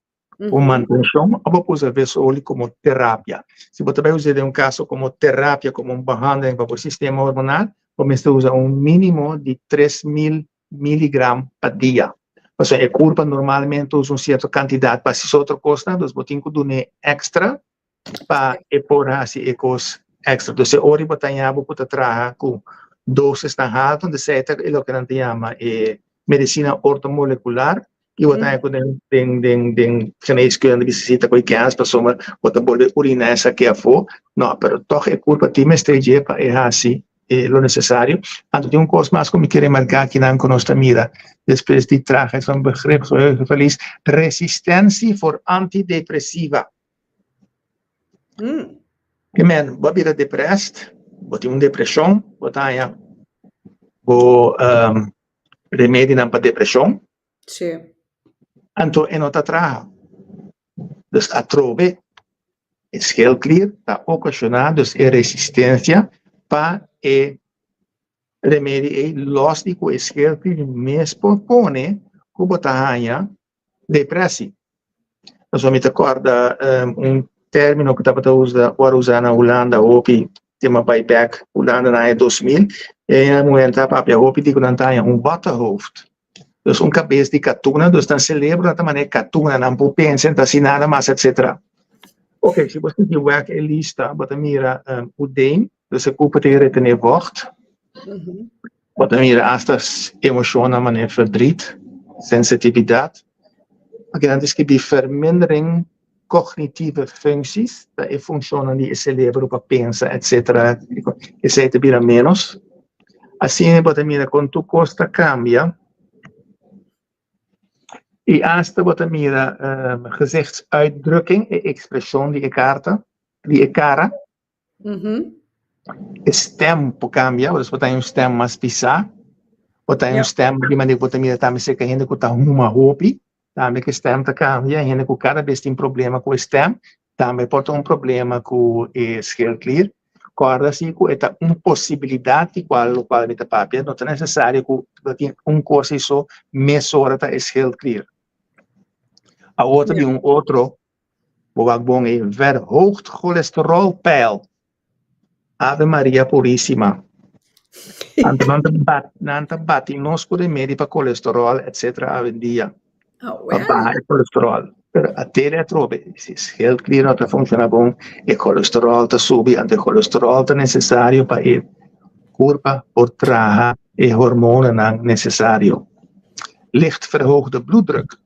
ou manutenção, ou você usa VS-olie como terapia. Se você vai usar caso como terapia, como behandeling para o sistema hormonal, você usa mínimo de 3.000 miligramas por dia. O sea, a curva normalmente usa certa quantidade, para se outra costa, você tem que dar extra para epor se cos extra. Então, se ori botanyabo puta traha com doses na alta, onde se é o que a gente chama medicina ortomolecular, e botanya com den geneeskunde visita com ikans para soma bota bole urina essa que a fo. Não, pero toch a curva time stage para assim lo necessário. Anto tem coisa mais como querer marcar que não conosco mira. Depois de traga é begrip feliz resistência for antidepressiva. Que men, wat bira depressed, wat depressão, wat haya o remédio para depressão. Sì. Anto é nota traga. Dus a trobe is heel clear, está ocasionado dus resistência para remédio lógico is heel clear, mas propone que botahaya depressie. Dus me recorda termino que estava usando na Holanda, hopi tema buyback Holanda na 2000, e no momento estava hopi digo não tinha waterhoofd. Dus cabeça de catuna, dus dan celebra da maneira catuna, não pensa, não assim nada mais, etc. Ok, se você tiver a lista, bota mira o DEM, dus a culpa de retener wordt. Bota mira estas emoções, maneira verdriet, sensitiviteit. Maar dan is die vermindering cognitieve functies, dat functionam die cérebro para pensar, etc. Que se te vira menos. Assim, bota mira, quando tu costa cambia, e hasta bota mira gezichtsuitdrukking, expressie die cara, stem cambia, dus bota stem mais pisar, bota stem die maneira bota mira também se que ainda que tá uma roupa. Também que stem te cambia, ainda que cada vez tem problema com o stem, também pode ter problema com o heel clear. Acorda-se que é possibilidade qual me papel, não é necessário que tenha coisa só, mesura é heel clear. A outra de outro, wat bom é verhoogd cholesterolpeil. Ave Maria Puríssima. Nanta bate nós por remédio para colesterol, etc. Hoje em dia. Baixo colesterol. Pero até ele trobe, se heel clear não está funcionando bom, o colesterol está subindo, o colesterol está necessário para a curva por traga e hormonen não necessário. Licht verhoogde bloeddruk.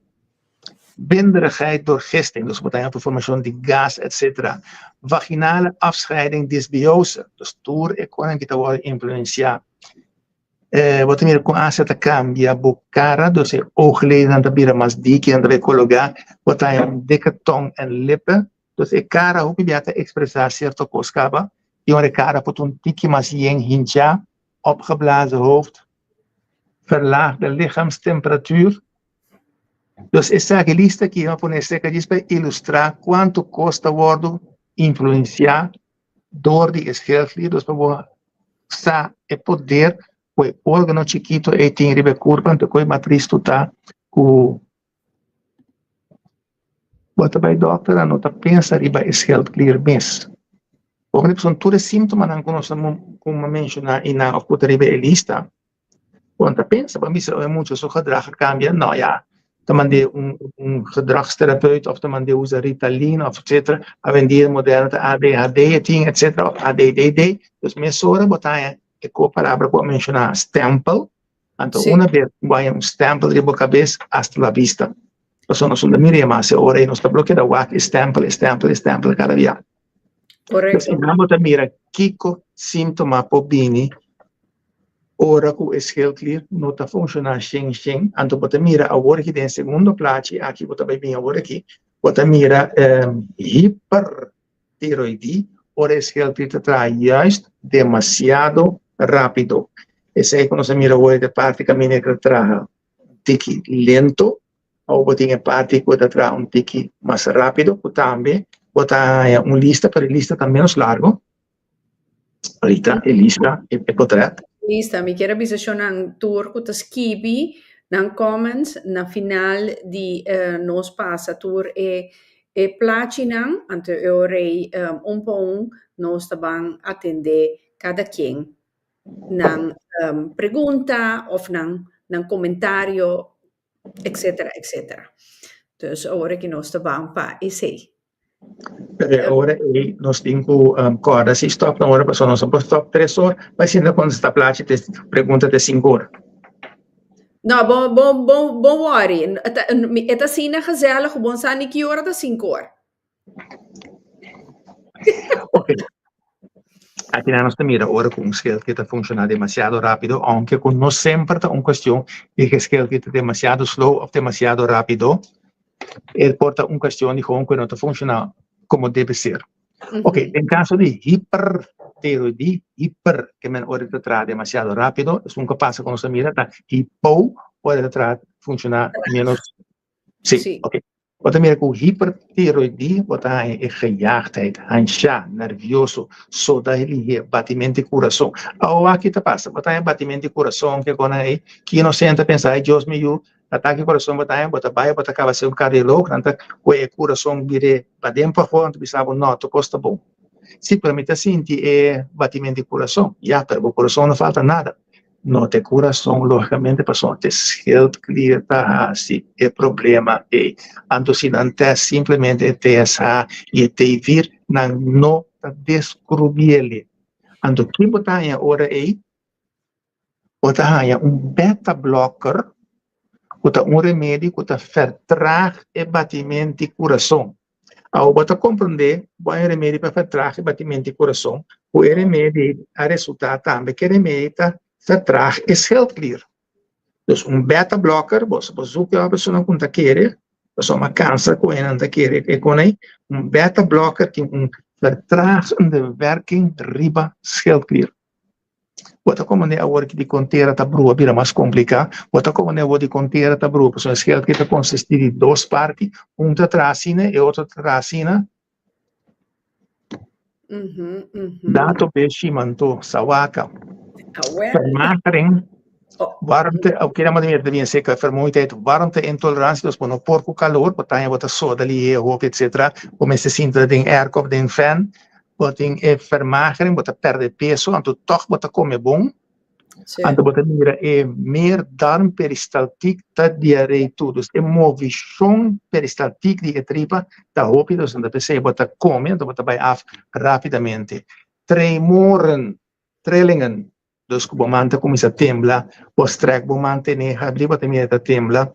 Binderigheid door gisting, dus wat informatie de gas, etc. Vaginale afscheiding, dysbiose, dus door economie te worden influenciado. Wat meer com essa cambia bocara, dus je oogleden aan de bieren mas dik en de colocar, wat hij dikke tong en lippen, dus je cara hoe je te expressar certo coscaba, je cara pot een tikje mas yen hinja, opgeblazen hoofd, verlaagde lichaamstemperatuur. Dus essa lista aqui, eu vou pôr para ilustrar quanto custa worden influenciar door die heel dus para sa e poder o órgão chiquito e tem ribe curva, então coi matriz tu tá com bota by doctor, não tá pensa riba is heel clear mes. Porque são todos sintomas não conhecemos como mencionar e na of puta ribe lista. Quando pensa, para mim é muito so gedrag cambia, não ja. Dan mandei gedragstherapeut of dan mandei usa Ritalin of etc. A vender moderne ADHD, etc. Of ADDD. Dus mesora botar a palavra para mencionar stempel. Então, uma vez vai stempel de boca cabeça hasta la vista. Então, nós não miramos mais a hora e nós está bloqueado o stempel cada dia. Correcto. Então, vamos a mirar Kiko síntoma por bini, ora que o schildklier não está funcionando xing, então você mira agora que tem segundo plaatje, aqui você vai vir agora aqui, você mira hipertiroidie, ora o schildklier está juist demasiado rápido. Esse aí quando você mira agora de parte caminha que traga um tique lento, ou você tem parte que você traga um tique mais rápido, também, você uma lista, para a lista está menos largo, a lista é correto. Lista, mi quero bisognar tour com tas kibi, nan comments, na final di nos passa tour e placi nan, ante eu rei po nos taban atende cada quien, nan pergunta of nan comentario, etc. Dus ora que nos taban pa e sei. Ora nós temos corda, se stop na hora, pessoal, nós vamos stop 3 horas, mas ainda quando está placi, pergunta de 5 horas. No, bom worry. Esta cena gezellig, gewoon staan ik hier dat 5 horas. Ok. Aqui na nossa mira, ora com um scale que está funcionando demasiado rápido, aunque com não sempre está uma questão de que o scale que está demasiado slow ou demasiado rápido, porta uma questão de como que não está funcionando como deve ser. Ok, em caso de hipertiroidie, que men ora que está demasiado rápido, é um que passa com nossa mira, tá hipo, ora que está funcionar menos. Sim, ok. Wat meer com hipertiroidie, wat é gejaagdheid, ansia, nervioso, zodat ele batimento de coração. Ou aqui tá passa, wat é batimento de coração, que quando é que inocente pensar, Deus meu, ataque de coração, wat vai, wat acaba ser cardiólogo, então o coração vire para dentro, para pensava, não, tu costa bom. Se permite sentir batimento de coração, já, pero o coração não falta nada. No te coração, logicamente, pessoal, te schildklier tá assim, é problema é, antocinante simplesmente te essa e te vir na não descobrir. Ando que botar aí ora aí, botar aí beta blocker, botar remédio que tá vertraag o batimento de coração. Ao botar compreender, bom remédio para vertraag o batimento de coração, o remédio a resultado também que remédio tá vertraag is schildklier. Dus beta-blocker, você zoekt a pessoa com taquere, pessoa uma câncer com een taquere, e com aí, beta-blocker tem vertragende werking riba schildklier. Wat como né agora que de conteira tá brua, vira mais complicado. Wat como né agora de conteira tá brua, pessoa schildklier tá consiste de 2 partes, tá tracina e outra tracina. Dato peixe manto sawaka. Vermagering, warmte, ook helemaal niet meer te weten, zeker vermoeidheid, warmte-intolerantie, dus voor een porco calor, wat dan je wat soda lië, hoop, etc. Como se sinta dat ding air of ding fan, wat ding vermagering, wat perde peso, en toen toch wat come bom, en toen wat meer darmperistaltiek, dat diarree toe, dus movition peristaltiek die tripa, dat hoop je, dus en dat is wat come, en dat bij af rapidamente. Tremoren, trillingen. Dus o momento começa a temblar, o strek momento nega, bliba também a temblar,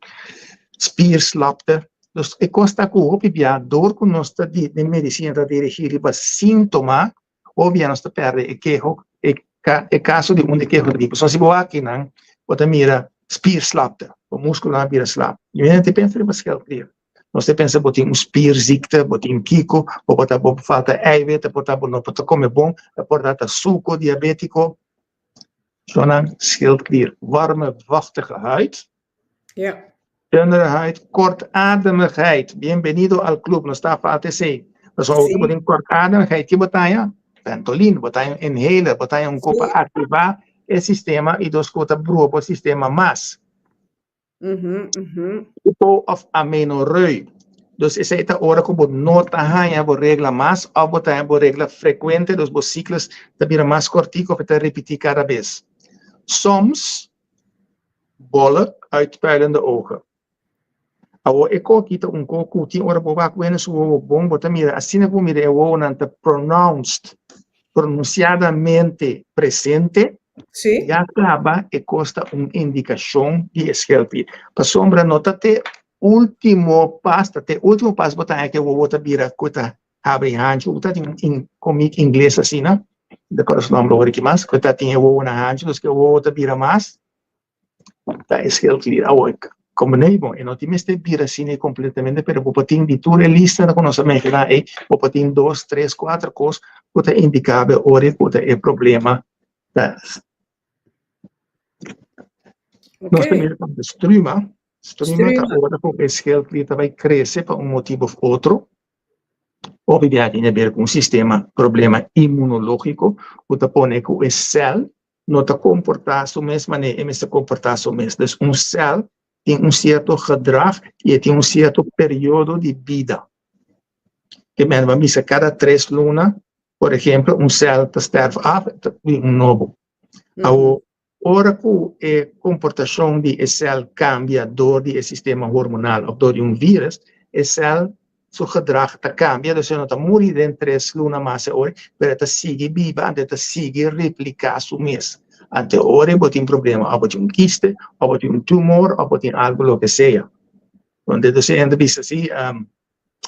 spierslapte. Dus e costa com o pibia dor com nossa de medicina da dirigir para sintoma, ou via nossa perde e quejo e caso de onde quejo de só se boa aqui não, bota mira spierslapte, o músculo na vira slap. E a gente pensa para se clear. Nós pensa botar spierziekte, botar kiko, ou botar falta eiwit, botar não botar come bom, botar suco diabético. Zo'n schildklier, warme, vochtige huid. Ja. Dunnere huid, kortademigheid. Bienvenido al club, no está ATC. Dus ook een kortademigheid, die botaya, Ventolin, botaya inhaler, botaya copa activar el sistema y dos cota bruo sistema más. Tipo of amenorreu. Dus is het hora que no tahanha bo regla más, o botaya bo regla frecuente, dus bo ciclos de bira más cortico que te repetir cada vez. Soms bolle, uitpuilende ogen. Awo eko kita unko ti ora boba kwene su bom bota mira assim como mira eu nanta pronounced pronunciadamente presente. Sí. Já acaba e costa indicação de schildklier. Pa sombra notate último passo bota que eu bota bira cota abre hand, uta em comic inglês assim, né? Depois não lembro que mais, que tá tinha o na rádio, dos que o outra vira mais, tá é heel clear a oika. Como nem bom, e não tem este vira assim completamente, pero o patin de toda lista da conhecimento lá é o patin 2, 3, 4 coisas que indicava ora que é problema da nós Ok. também com struma tá Struma. ora com esse heel clear vai crescer por motivo ou outro. Obviamente tem a ver com o sistema problema imunológico, o que pone que o céu não está comportando da mesma maneira, mas está comportando mesmo. Então, céu tem certo gedrag e tem certo período de vida. Que men vamos a cada 3 lunas, por exemplo, céu está sterve af, novo. A hora que a comportação de céu cambia door do sistema hormonal ou door vírus, céu su gedrag te cambia, dus não está morrer dentro de 3 lunas mais hoje, mas está seguir viva, está seguir replicar su mês. Ante hoje, pode ter problema, ou pode ter quiste, ou pode ter tumor, ou pode ter algo lo que seja. Onde você ainda vista assim,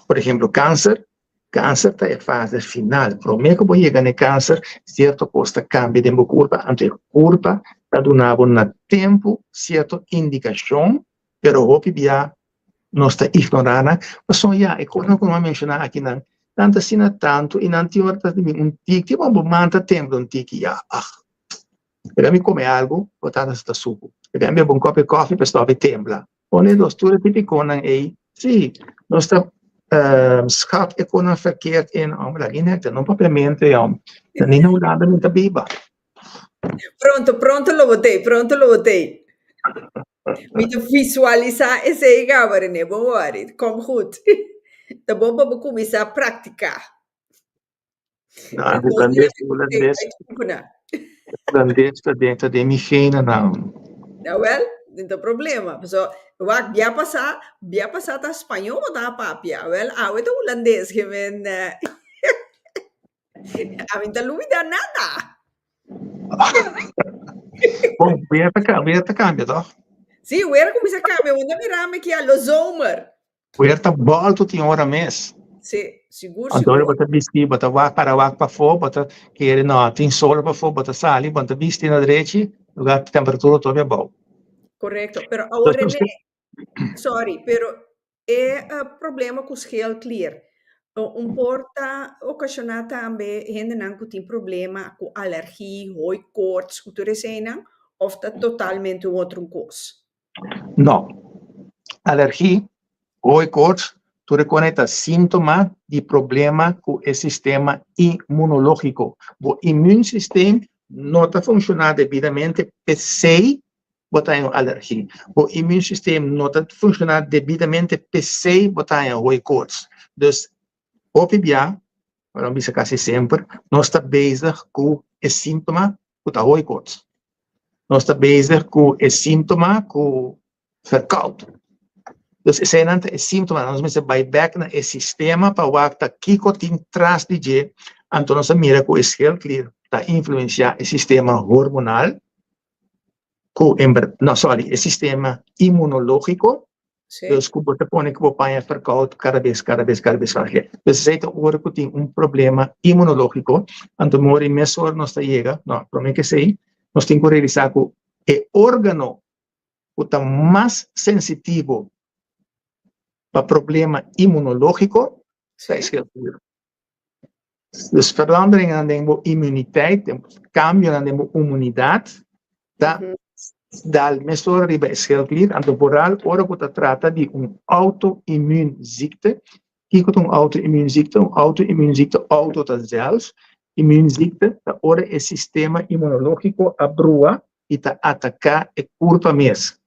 por exemplo, câncer está em fase final. Para mim, que vou chegar no câncer, certo costa cambia de minha curva, ante curva, está donando na tempo, certa indicação, pero obviamente não está ignorando, mas só já, e quando eu mencionar aqui, não, tanto assim, tanto, e não tem hora de tique, vamos manter tempo tique, já, pega-me comer algo, botar nesta suco, pega-me um copo de café, para estar tembla, onde nós tudo típico, não é, sim, nós está, schat, e quando verkeerd in, não propriamente, nem não nada, não está biba. Pronto lo botei. Moet visualizar esse gabar, né? Bom, worry. Kom goed. Tá bom para começar a praticar. Não, holandês está dentro de minha feina, não. Nou wel, não tem problema. So, wak biar passar tá espanhol ou tá papia? Well, het holandês que men a mim tá duvida nada. Bom, weer te cambia, toch? Sim, weer começa a cambiar, onde mirame que a lo zomer. Weer te bal tot die hora mes. Sim, seguro. Antônio bota bisti, bota wak para fora, bota querer não, tem sol para fora, bota sali, bota bisti na direita, lugar temperatura todo é bom. Correto, pero agora sorry, pero é problema com o heel clear. Porta ocasionar também gente não que tem problema com alergia, hooikoorts, culturesena, ou está totalmente outra coisa? Não. Alergia, hooikoorts, tu reconhece sintoma de problema com o sistema imunológico. O imunsistema não está funcionando devidamente, PC, botar em alergia. O imunsistema não está funcionando devidamente, PC, botar em hooikoorts. Dus, obviamente, para mim, quase sempre, nós estamos bezig com o sintoma com a hooikoorts. Nós estamos bezig com o sintoma com verkoud. Dus zijn dan de symptomen, nós moeten bijback naar het sistema para waar dat kiko tin tras de je, então nós mira com es heel clear, da influencia o sistema hormonal, o sistema imunológico, dus como te pone que o pai é verkoud cada vez mais. Dus zij te horen que tem problema imunológico, então mori mesor nós chega, não, para mim que sei, nós temos que realizar que o órgano que está mais sensitivo para problema imunológico, is heel goed. Dus veranderingen aan de immuniteit, cambio aan de immunidade, da mesora riba is heel clear, en de vooral ora que trata de auto-immuunziekte, que é auto-immuunziekte, auto dat zelfs, immuunziekte, da ora é sistema imunológico abrua e ta atacar e curva mesmo.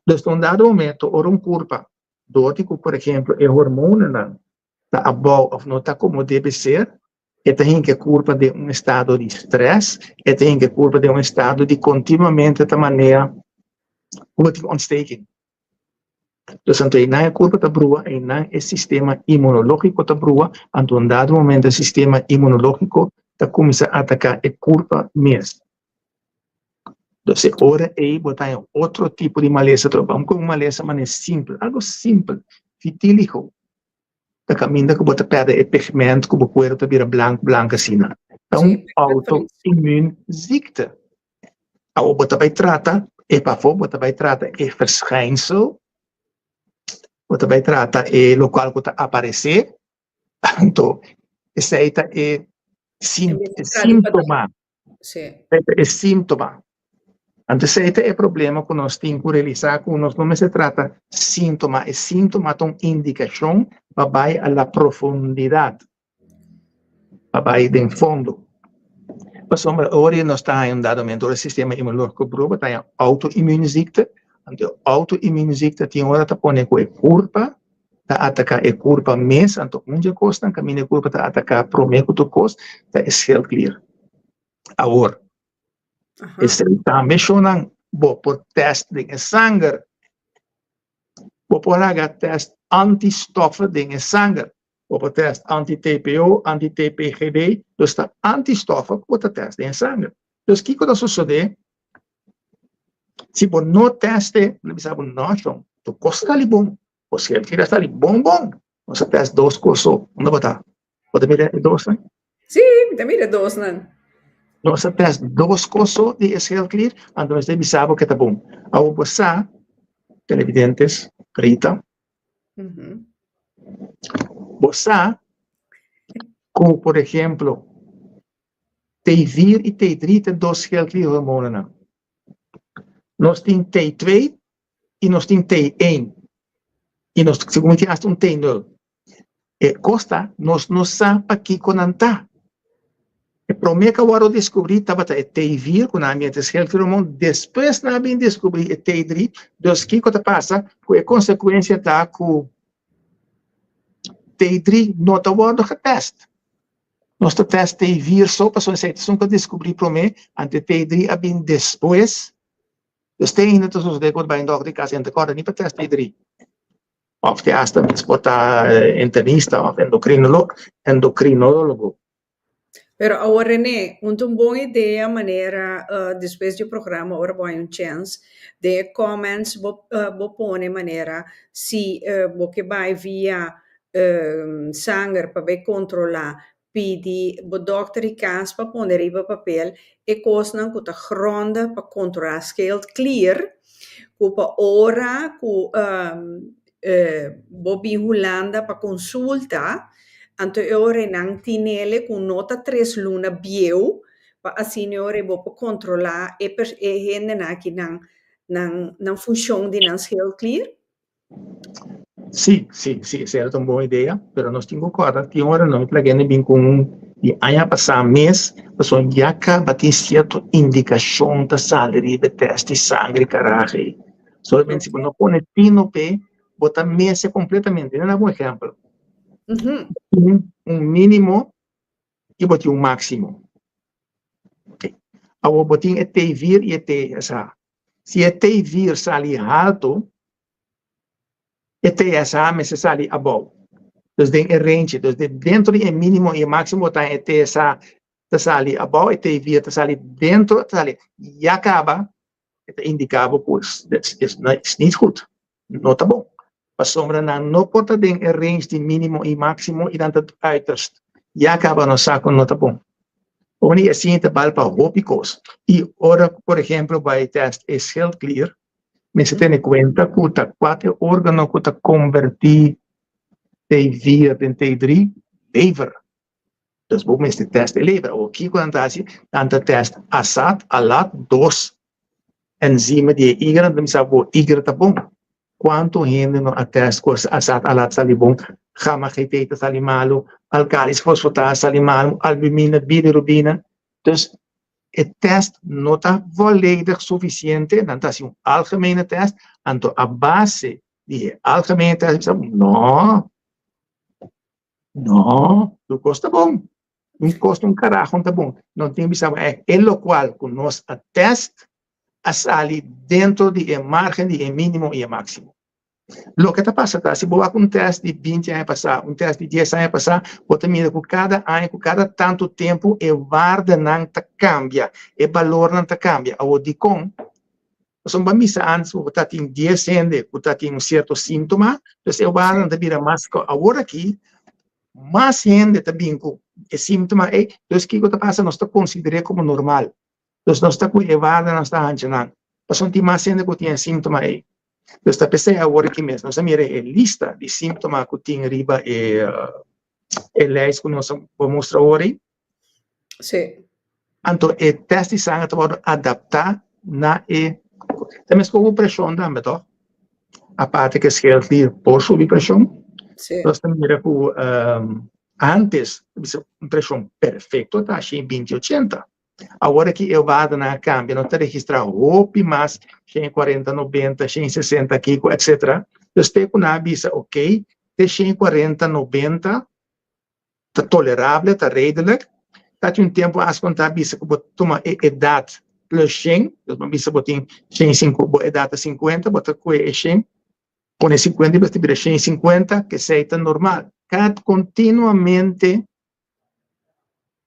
Dus num dado momento, ora curva, dótico, por exemplo, é hormônio não está above ou não está como deve ser, e tem que curva de estado de estresse, e tem que curva de estado de continuamente de maneira ontsteking. Dus então, na curva da brua, e na sistema imunológico da brua, então, num dado momento, o sistema imunológico está começando a atacar a curva mesmo. Então, ora aí botar outro tipo de maleza, vamos com uma maleza mais simples, algo simples, vitílico. a caminho que bota perde é pigmento que o corpo vira branca assim. Então, Sim, auto-immuunziekte. A bota vai tratar, e para fora, bota vai tratar é verschijnsel, bota vai tratar é local que está aparecer, então, esse aí é síntoma. Sim. É síntoma. Então, esse é o problema que nós temos que realizar, que nós não se trata síntoma, é síntoma de uma indicação para ir à profundidade, para ir em fundo. Mas hoje nós estamos em um dado momento, o sistema imunológico bruto está em auto-immuunziekte. Então, auto-immuunziekte tem hora de pôr com a curva, de atacar a curva mês, então, onde custa, caminho a curva de atacar promeco do custo, é heel clear. Agora, esse está mencionando, por teste de sangue, por teste antistoffen de sangue, por teste anti-TPO, anti-TPGB, dus está antistoffen por teste de sangue. Dus o que pode suceder? Se você não teste, você sabe, não, tu custa ali bom, você quer estar ali bom, você testa 2 coisas, onde botar? Pode mirar 2, né? Sim, também é 2, né? Você testa 2 coisas de heel clear, então você sabe que está bom. Ao você, televidentes, Rita, você, como por exemplo, T4 e T3 tem 2 heel clear hormones. Nós temos T2 e nós temos T1. E nós, segundo temos um T0. E costa, nós não sabemos para que conanta. E para mim, que eu descobri, estava T4, com a minha heel clear hormone, depois nós bem descobri T3, dos que passa, com a consequência da que T3 não está guardando o teste. Nós temos T4 só para a situação que eu descobri para mim, ante T3 a bem depois. Dus tegen het zoals de bij een dochter in de korte niet per T3. Of de eerste internista of endocrinologo. Pero agora, René, uma boa ideia, maneira, depois do programa, agora vai chance de comments, vou pôr maneira, se você vai via sangue para controlar, pedi o dokter e cas para pôr riba papel e coisa que tá gronda para controlar scaled clear, para hora que bobi Holanda para consulta. Então, eu não tinha com nota 3 luna bieu, para assim eu vou controlar e gente aqui não funciona de não scale clear. Sim, essa é uma boa ideia, mas nós temos que acordar que agora não está ganhando bem com e aí passar mês, pessoal já acaba de certa indicação da salário de teste de sangue, caralho. Somente se não põe pino pé, bota mês completamente. Não é um bom exemplo. Um mínimo e botar um máximo. Okay. Agora botar é T4 e TSA. Se é T4 sai alto, é TSA, mas sai above. Então, tem range. Então, dentro do mínimo e máximo botar é TSA, sai above, e T4 sai dentro, sai. E acaba, indicava, pois, isso não é goed. Não está bom. A sombra não pode ter range de mínimo e máximo e dan het uiterst. Ja, acaba no saco não está bom. Onde assim te vale para hópicos. E ora, por exemplo, vai teste é heel clear, mas se tem em conta que os 4 órgãos que está convertir T4 em T3, lever. Então, vamos este teste de lever. O que quando assim, tanto teste ASAT, ALAT, 2 enzimas de IGRA, então sabe o IGRA está bom. Quanto gente no teste com ASAT, ALAT sali bom, gamma-GT sali malo, alcalis fosfatase sali malo, albumina, bilirubina. Dus het test não está volledig suficiente, dan is een algemene test, en a base die algemene test, não, tu custa bom, não custa carajo, tá bom, não tem que saber, é o qual com nós a test, a sali dentro de margem de mínimo e máximo. Lo que está passando, se você um teste de 20 anos passar, um teste de 10 anos passar, você mira que cada ano, com cada tanto tempo, o valor não cambia, o valor não cambia. Ou de com, você vai mirar antes, você tem 10 anos, você tem certo síntoma, então o valor não vira mais. Agora aqui, más gente también con el síntoma, entonces, ¿qué pasa? No está considerado como normal. Entonces, no está cuidado, no está anchando. Pues son más gente que tiene síntoma ahí. Entonces, está pensando ahora que mesmo, no se mire en lista de síntomas que tiene arriba el list que nos mostra ahora. Sí. Então, o teste de sangue está adaptar na também com pressão também, tá? A parte que se quer por subir pressão, Sì. nós também com antes, pressão perfeita, tá? 120/80. Agora que eu vou na câmbio, não está registrado roupa, mas 140/90, 160 aqui, etc. Eu estou com a avisa, ok, de 140/90, está tolerável, está redelijk. Dat je een tempo as contar bisa que toma idade plus 100, então bisa botin 105, idade 50, bota que 100, põe 50 e você vira 150, que seita normal. Cada continuamente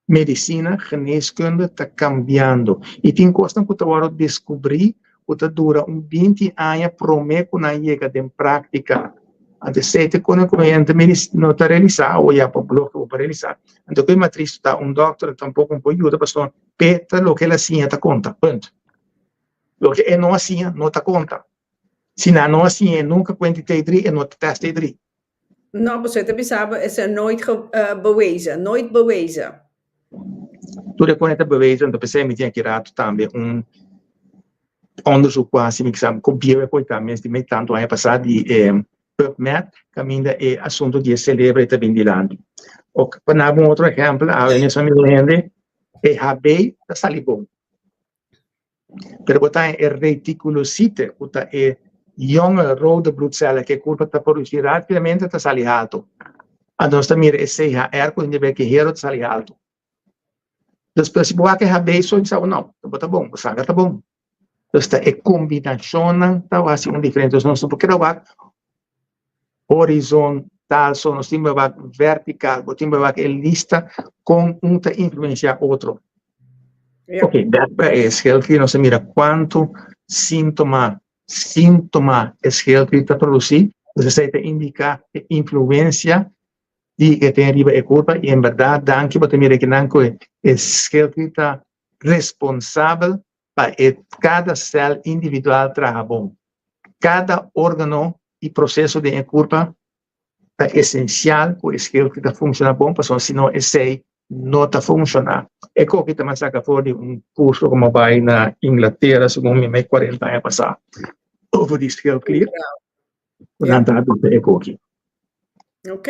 medicina, geneeskunde está cambiando. E tem coisas que você vai descobrir, que dura 20 anos para mim quando chega em prática. Antes de quando o cliente não está realizado, ou já para bloco para realizar. Então, que matriz está doctor tampouco pode ajudar, pastor, peta o que ela sim está conta, ponto. O que é não assim, não está conta. Se não assim, nunca quantiteit não test drie. Nou, você pensava, is er nooit bewezen, nooit bewezen. Toen ik kon het bewijzen, dan pensei me tinha que ir também onderzoek quase me que copiou e também de meio tanto ano passado de PubMed, caminho é assunto que celebra também de lá. O para um outro exemplo, a minha família é HB da salibom. Pero botar é reticulocite, botar é jonge rode bloedcellen que culpa está produzir rapidamente está sali alto. A nós também é CHR quando vê que hero está sali alto. Então, se boa que HB só então não, tá bom, o sangue tá bom. Então, é combinação tá assim um diferente, nós não porque não horizontal, só nós temos vertical, temos que lista com uma influência outro. Ja. Ok, es que no se mira quanto síntoma es que está producido, entonces se te indica influencia de que tem arriba a culpa y en verdad dan que você mira que nanco es que está responsável para cada célula individual trabalhar bom. Cada órgano e processo de culpa é essencial para es que está funcionando bom, porque senão esse não está funcionando. É que eu também saca fora de curso como vai na Inglaterra, segundo me 40 anos passado, over die schildklier. Dan heb ik ook hier. Ok.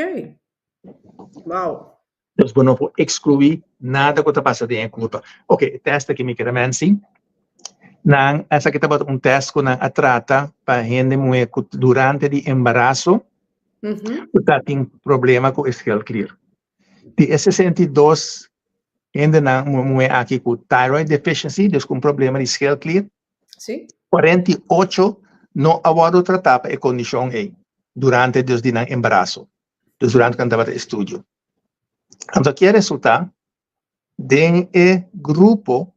Wow. Dus we não excluir nada que passa de culpa. Ok, teste que me quero mencionar. Nang essa que estava teste que a trata para gente mulher durante o embaraço, está tem problema com o schildklier. De 62 ainda não é aqui com thyroid deficiency, dus com problema de schildklier. Sim. 48 não abordou tratar a condição aí durante o embaraço, durante quando estava no estúdio. Então, que resulta de grupo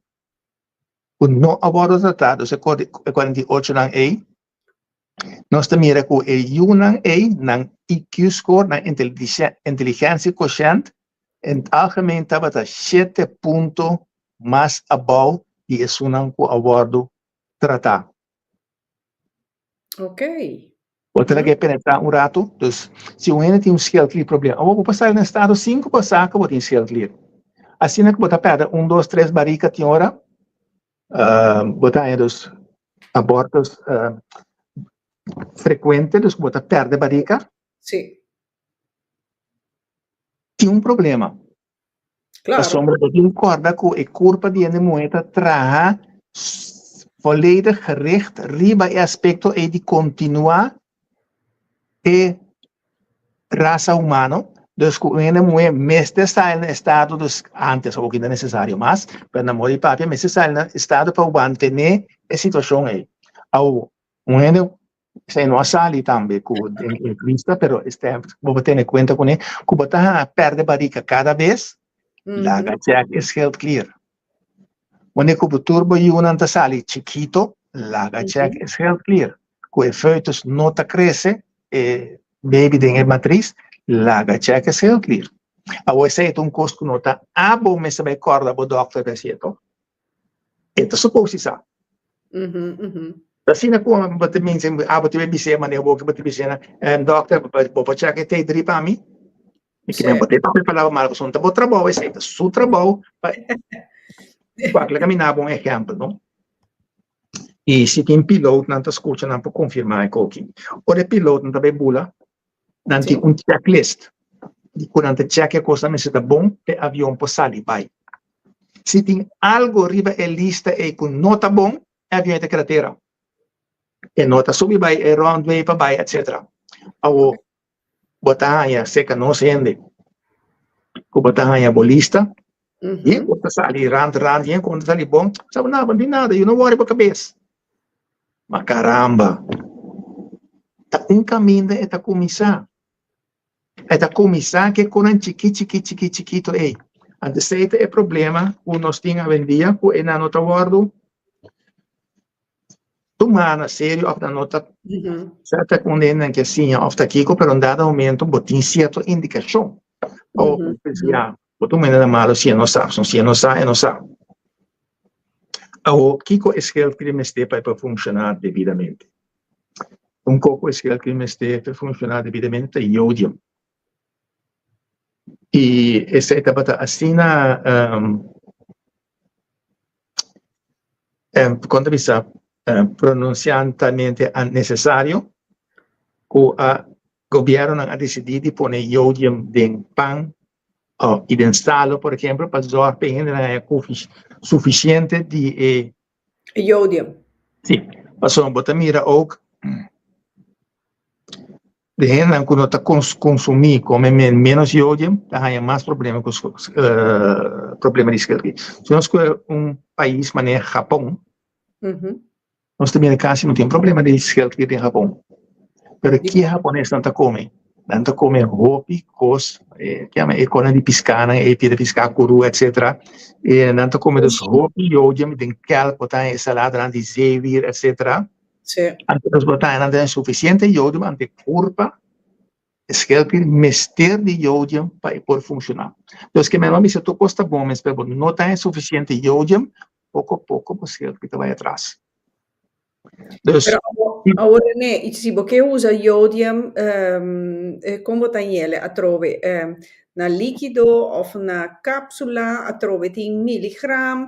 que não abordou tratar, dus 48 não aí, nós também mira com o não aí, na IQ score, na inteligência quotient, em algemeen estava 7 pontos mais abaixo de isso não que abordo tratar. Ok. Outra que penetrar rato, dus se o ene tem schildklier problema, eu vou passar no estado 5 para sacar, eu vou ter schildklier. Assim que você perde 1, 2, 3 barricas por hora, botar aí dos abortos frequentes, dus você perde barrica. Sim. Tem problema. Claro. A sombra de corda com a curva de moeda traga volledig gericht riba e aspecto e de continuar e raça humana, dus quando mulher mestre está no estado dos antes ou que não é necessário, mas para namoro e papi mestre está no estado para manter a situação aí. Ao mulher se não sali também com vista, pero este vou ter em conta com ele, que botar perde barriga cada vez, la check is schildklier. Wanneer ik turbo unanta sali chiquito, la check is schildklier. Que foetus nota cresce, baby ding matriz, la check is schildklier. A você é um custo nota, abo me sabe corda bo doctor recieto. Ito supposed sa. Assim na como bate mim sem abo te bise mane bo que bate bise na doctor bo check te dri pa mi. E que me bote papel para mal son tabo trabalho esse é su trabalho. Qual caminhar bom exemplo, não? E se tem piloto não tá escutando não para confirmar que o piloto não tá bem bula, não tem checklist. De quando check a coisa me está bom, o avião pode sair, vai. Se tem algo riba a lista e com nota bom, o avião é cratera. E nota subir, vai, e runway para vai, etc. Ao botar aí, seca não se ende. O botar aí a bolista, e quando sair, rand, e quando sair bom, sabe nada, não tem nada, you não worry about a cabeça. Mas caramba, tá caminho é tá começar. É da comissão que com um chiquito é. Antes é problema, o nós tinha vendia, o é na nota guardo, tomar na sério, a nota, certa condena que assim, ofta aqui, pero um dado momento, botin certa indicação. Ou, já, botou menos da malo, se não sabe, se não sabe, não sabe. Ou, Kiko é que me esteja para funcionar devidamente. Coco é que me esteja para funcionar devidamente, é iodium. E essa etapa assim quando você pronunciantemente necessário o governo ha decidido de pôr iodium em pão e em salo, por exemplo, para usar é suficiente de iodium. Sim, mas o botamira ou de gente que não está consumir come menos iodium, há mais problema com problema de esquerda. Se nós país maneira Japão, nós também quase não tem problema de esquerda em Japão. Mas que japonês não come? Não come hopi, cos, que é economia de piscana, de piscar curu, etc. E não come dos hopi, iodium, tem kelp, botar salada, de zeevir, etc. Antes de botar não tem suficiente iodium, ante curva, esquerda mester de iodium para poder funcionar. Então, que meu nome se tu costa bom, mas não tem suficiente iodium, pouco a pouco, você vai atrás. Però ora ne cibo che usa iodium, come tagliele a trove na liquido of na capsula a trove 10 milligram,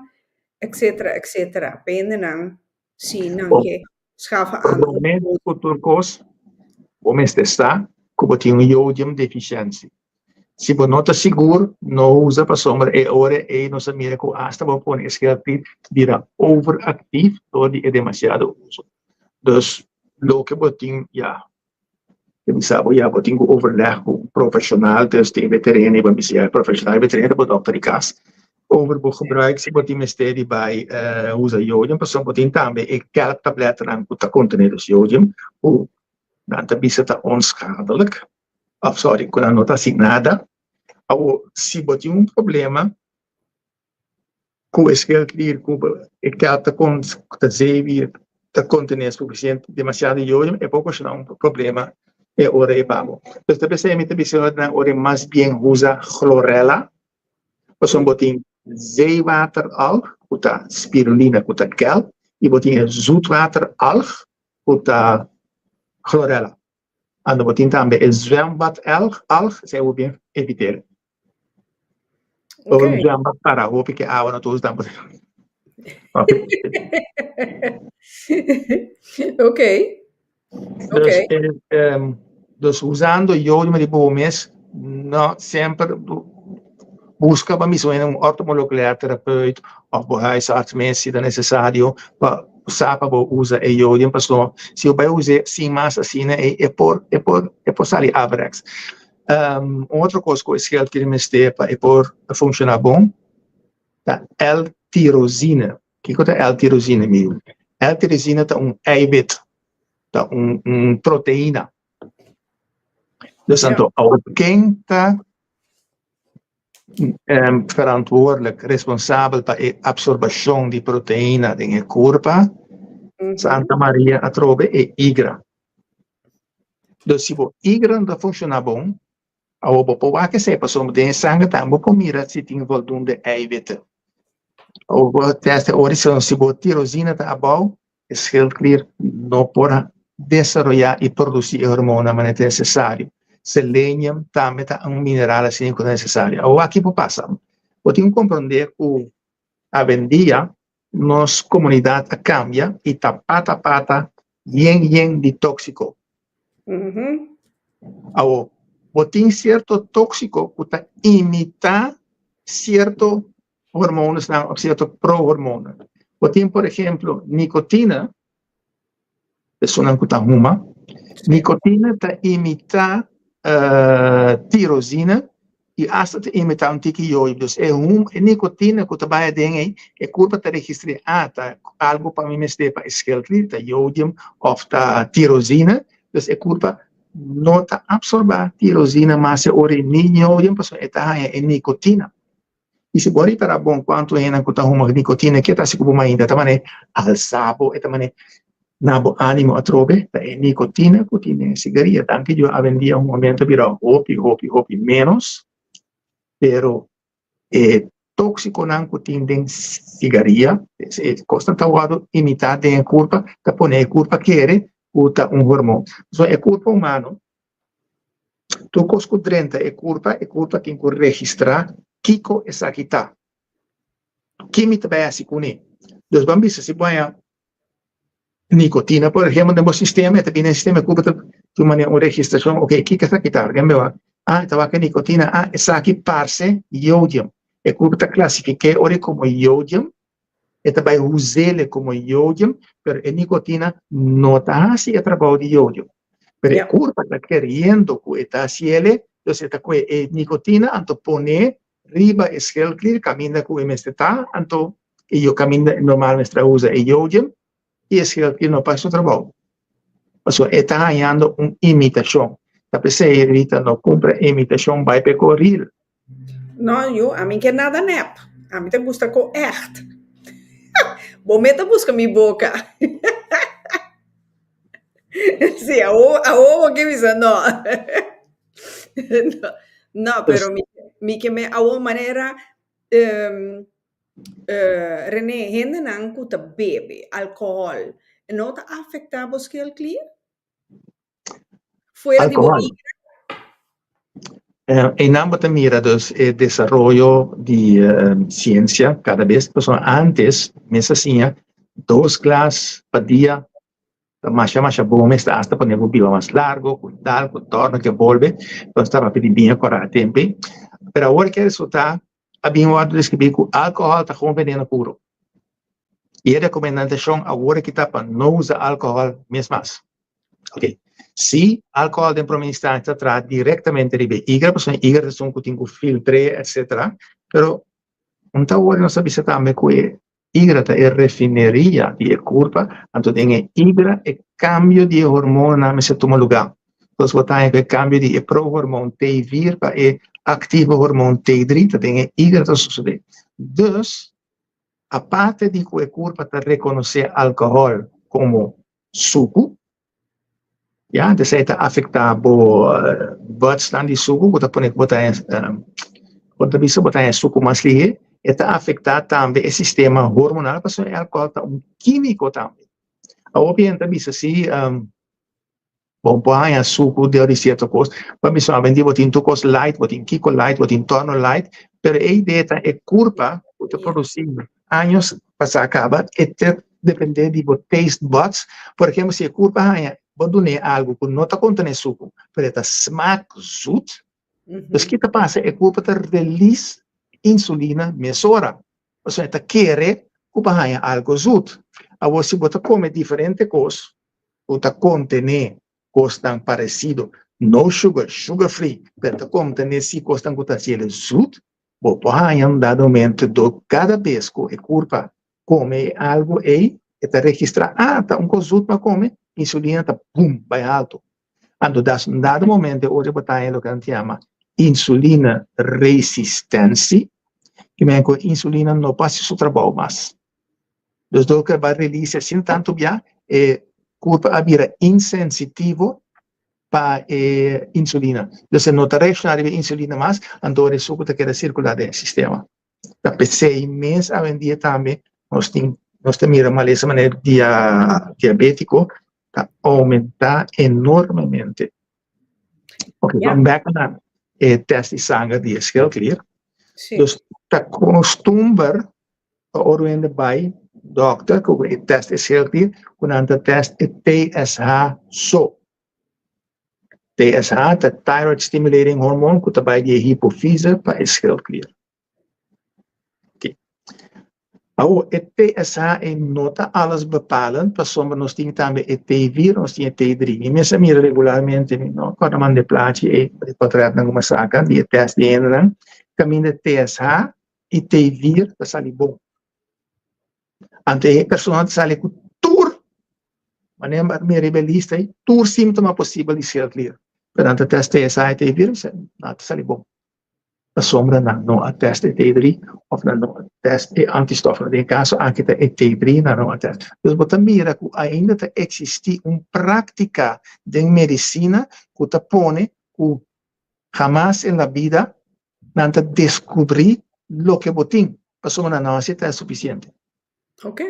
etc. etc. Pende nan sì, anche schafa aan. O turcos, como está, como tem iodium deficiency. Se você não está seguro, não usa para sombra, e ora não se mira com hasta para pôr esquerda, vira overactivo, todo é demasiado uso. Dus, lo que botin, ja, eu sabe, já botin com overleg com profissional, dus tem veterano, mas se é profissional, veterano, para doctor de casa. Overboog gebruik, se botin mistério bij usa iodium, persoon botin também, e kelp tabletten aan kuta conteneren iodium, o dan te bisa onschadelijk, of sorry, quando não está assim nada, ou se botin problema, com esse com e kelp te zeevir, te contener suficiente, demasiado iodium, é pouco não problema, é hora e pago. Então, você me tem na hora mais bem usa chlorella, persoon botin zeewateralg, kuta spirulina, kuta kelp, e botin zoetwateralg, kuta chlorella. En dan botin também zwembadalg, zij we bem eviteren. Een zwembad para, hoop ik água na todos dan. Ok. Dus usando iodium de bom mês, não sempre busca para missões um ortomolecular terapeuta ou para huisarts se é necessário para usar para usar iodium, porque se eu vai usar sim mais assim é por sair avrex. Outra coisa que eu quero me estepa é por funcionar bom, a L-tirosina. O que é a L-tirosina, meu? L-tirosina é eiwit, é proteína. Dus então, quem está verantwoordelijk, responsável para a absorção de proteína em corpo, Santa Maria a trove é IGRA. Dus se o IGRA não funciona bom, Ao bopo wa que sepa, som de sangue tambo po mira se tem voldoende eiwitten. Ao bo teste horizon se bo tirosina ta abau, é schildklier não pode desarrollar e produzir hormona mas é necessário. Selenium também é um mineral assim que é necessário. Ao aqui po passa. Vou ter que compreender que a vendia nos comunidade cambia e tá pata yen de tóxico. Ao tem certo tóxico que tá imita certo hormonas, não, certo pro-hormona. Tem, por exemplo, nicotina, pessoa que tá uma, nicotina tá imita tirosina e hasta te imita ioico. Então, nicotina que trabalha dentro é culpa de registrar algo para mim para esquecer, tá iodium ou tá tirosina, então é culpa não tá absorver tirosina, mas é ore iodium, porque é nicotina. E se bori para bom quanto é na que uma nicotina que tá se como ainda, também al sabo, também nabo ânimo a trobe, é nicotina que tem cigarrilha, tanto que eu vendia momento virou hopi menos, pero tóxico não que tem den cigarrilha, costa tawado imitar den culpa, que pone culpa querer uta hormônio. So é culpa humano. Tu cosco drenta é culpa quem que registrar kiko essa aqui tá. Kimi também assim com ele. Dos bambis se banha nicotina, por exemplo, no sistema, também no sistema culpa tu maneira uma registração, ok, que essa aqui tá, lembra? Tava que nicotina, essa aqui parse iodium. É culpa tá classifique ore como iodium, e também usele como iodium, pero a nicotina não tá assim a trabalho de iodium. Pero a culpa tá querendo que está assim ele, então está com nicotina, então pone riba esquelclir, camina com MST, então eu camina normalmente usa iodium, e esquelclir não faz o trabalho. Então, está ganhando uma imitação. A pessoa evita não cumpre imitação, vai percorrer. Não, a mim que nada nep. A mim te gusta com echt. Bom, meta busca minha boca. Sim, a ovo que me diz, não. No, pero mi que me a uma maneira René, gente não que bebe álcool, não está afetado o skill clear? Fuera de Alcohol. En ambas miras, el desarrollo de ciencia, cada vez, pues antes, me hacía 2 clases por día, más bom, hasta poner un vivo más largo, con tal, con torno, que vuelve, pues estaba pedindo bien correr tiempo. Pero ahora que resulta, había un describir que el alcohol está como veneno puro. Y la recomendación ahora que está para no usar alcohol, más. Ok. Se álcool de primeira instância traz diretamente de hígado, porque hígado são que tem que filtrar, etc. Pero não está agora não sabe se também que hígado é refineria de culpa, então tem hígado é cambio de hormona que se toma lugar. Então você tem cambio de pro-hormônio T4 para ativo hormônio T3, tem hígado suceder. Então, a parte de que a culpa está reconhecer álcool como suco, ja, dus het afecta buitenstaand die suco, wat bisa botar suco mais ligeiro, het afecta também o sistema hormonal, porque o álcool é químico também. A obviamente bisa se bom põe suco de certa coisa, para mim só vender botin tucos light, botin kiko light, botin torno light, pero a ideia é culpa de produzir anos para acabar, depende de taste buds, por exemplo, se a culpa é algo que não está contendo suco, mas está smaak zoet. Dus o que passa é culpa de release insulina mesora. Ou seja, está querer culpa é algo zoet. Agora, se você come diferente coisa, ou está contendo coisa tão parecido, no sugar, sugar free, mas está contendo se coisa tão que está sendo zoet, você vai em dado momento do cada vez que a culpa come algo aí, está registrado, tá um coisa zoet para comer, insulina está, pum, vai alto. Então, em dado momento, hoje você tem o que a gente chama insulina resistência, que vem com insulina não passa o seu trabalho mais. Então, o que vai release assim tanto bem, é culpa a vira insensitivo para insulina. Dus se nota reaccionar de insulina mais, então é suco que queda circular no sistema. Da PC mês a vendia também, nós temos uma essa maneira diabético, tá aumentar enormemente. Ok, vamos back na teste de sangue de schildklier. Sim. Dus tá costumber oriënte bij dokter, que o teste de schildklier, quando o teste é TSH só. TSH, the thyroid stimulating hormone, que também é hipofise para schildklier. O TSH é nota alles bepalend, para sommigen nós temos também T4, nós temos T3. E mesmo mira regularmente, quando man de plaatje, potrebbe alguma saca, die test de ene, caminho de TSH e T4, dat sali bom. Ante pessoa sali com tur, mas nem me rebelista, tur síntoma possível de ser clear. Perante test TSH e T4, nada sali bom. A sombra não atesta T3 of não teste antistoffen. In caso anche de T3 não atesta. Dus você mira que ainda existe prática de medicina que te pone que jamás en la vida não te descobrir lo que botín. A sombra não é suficiente. Ok.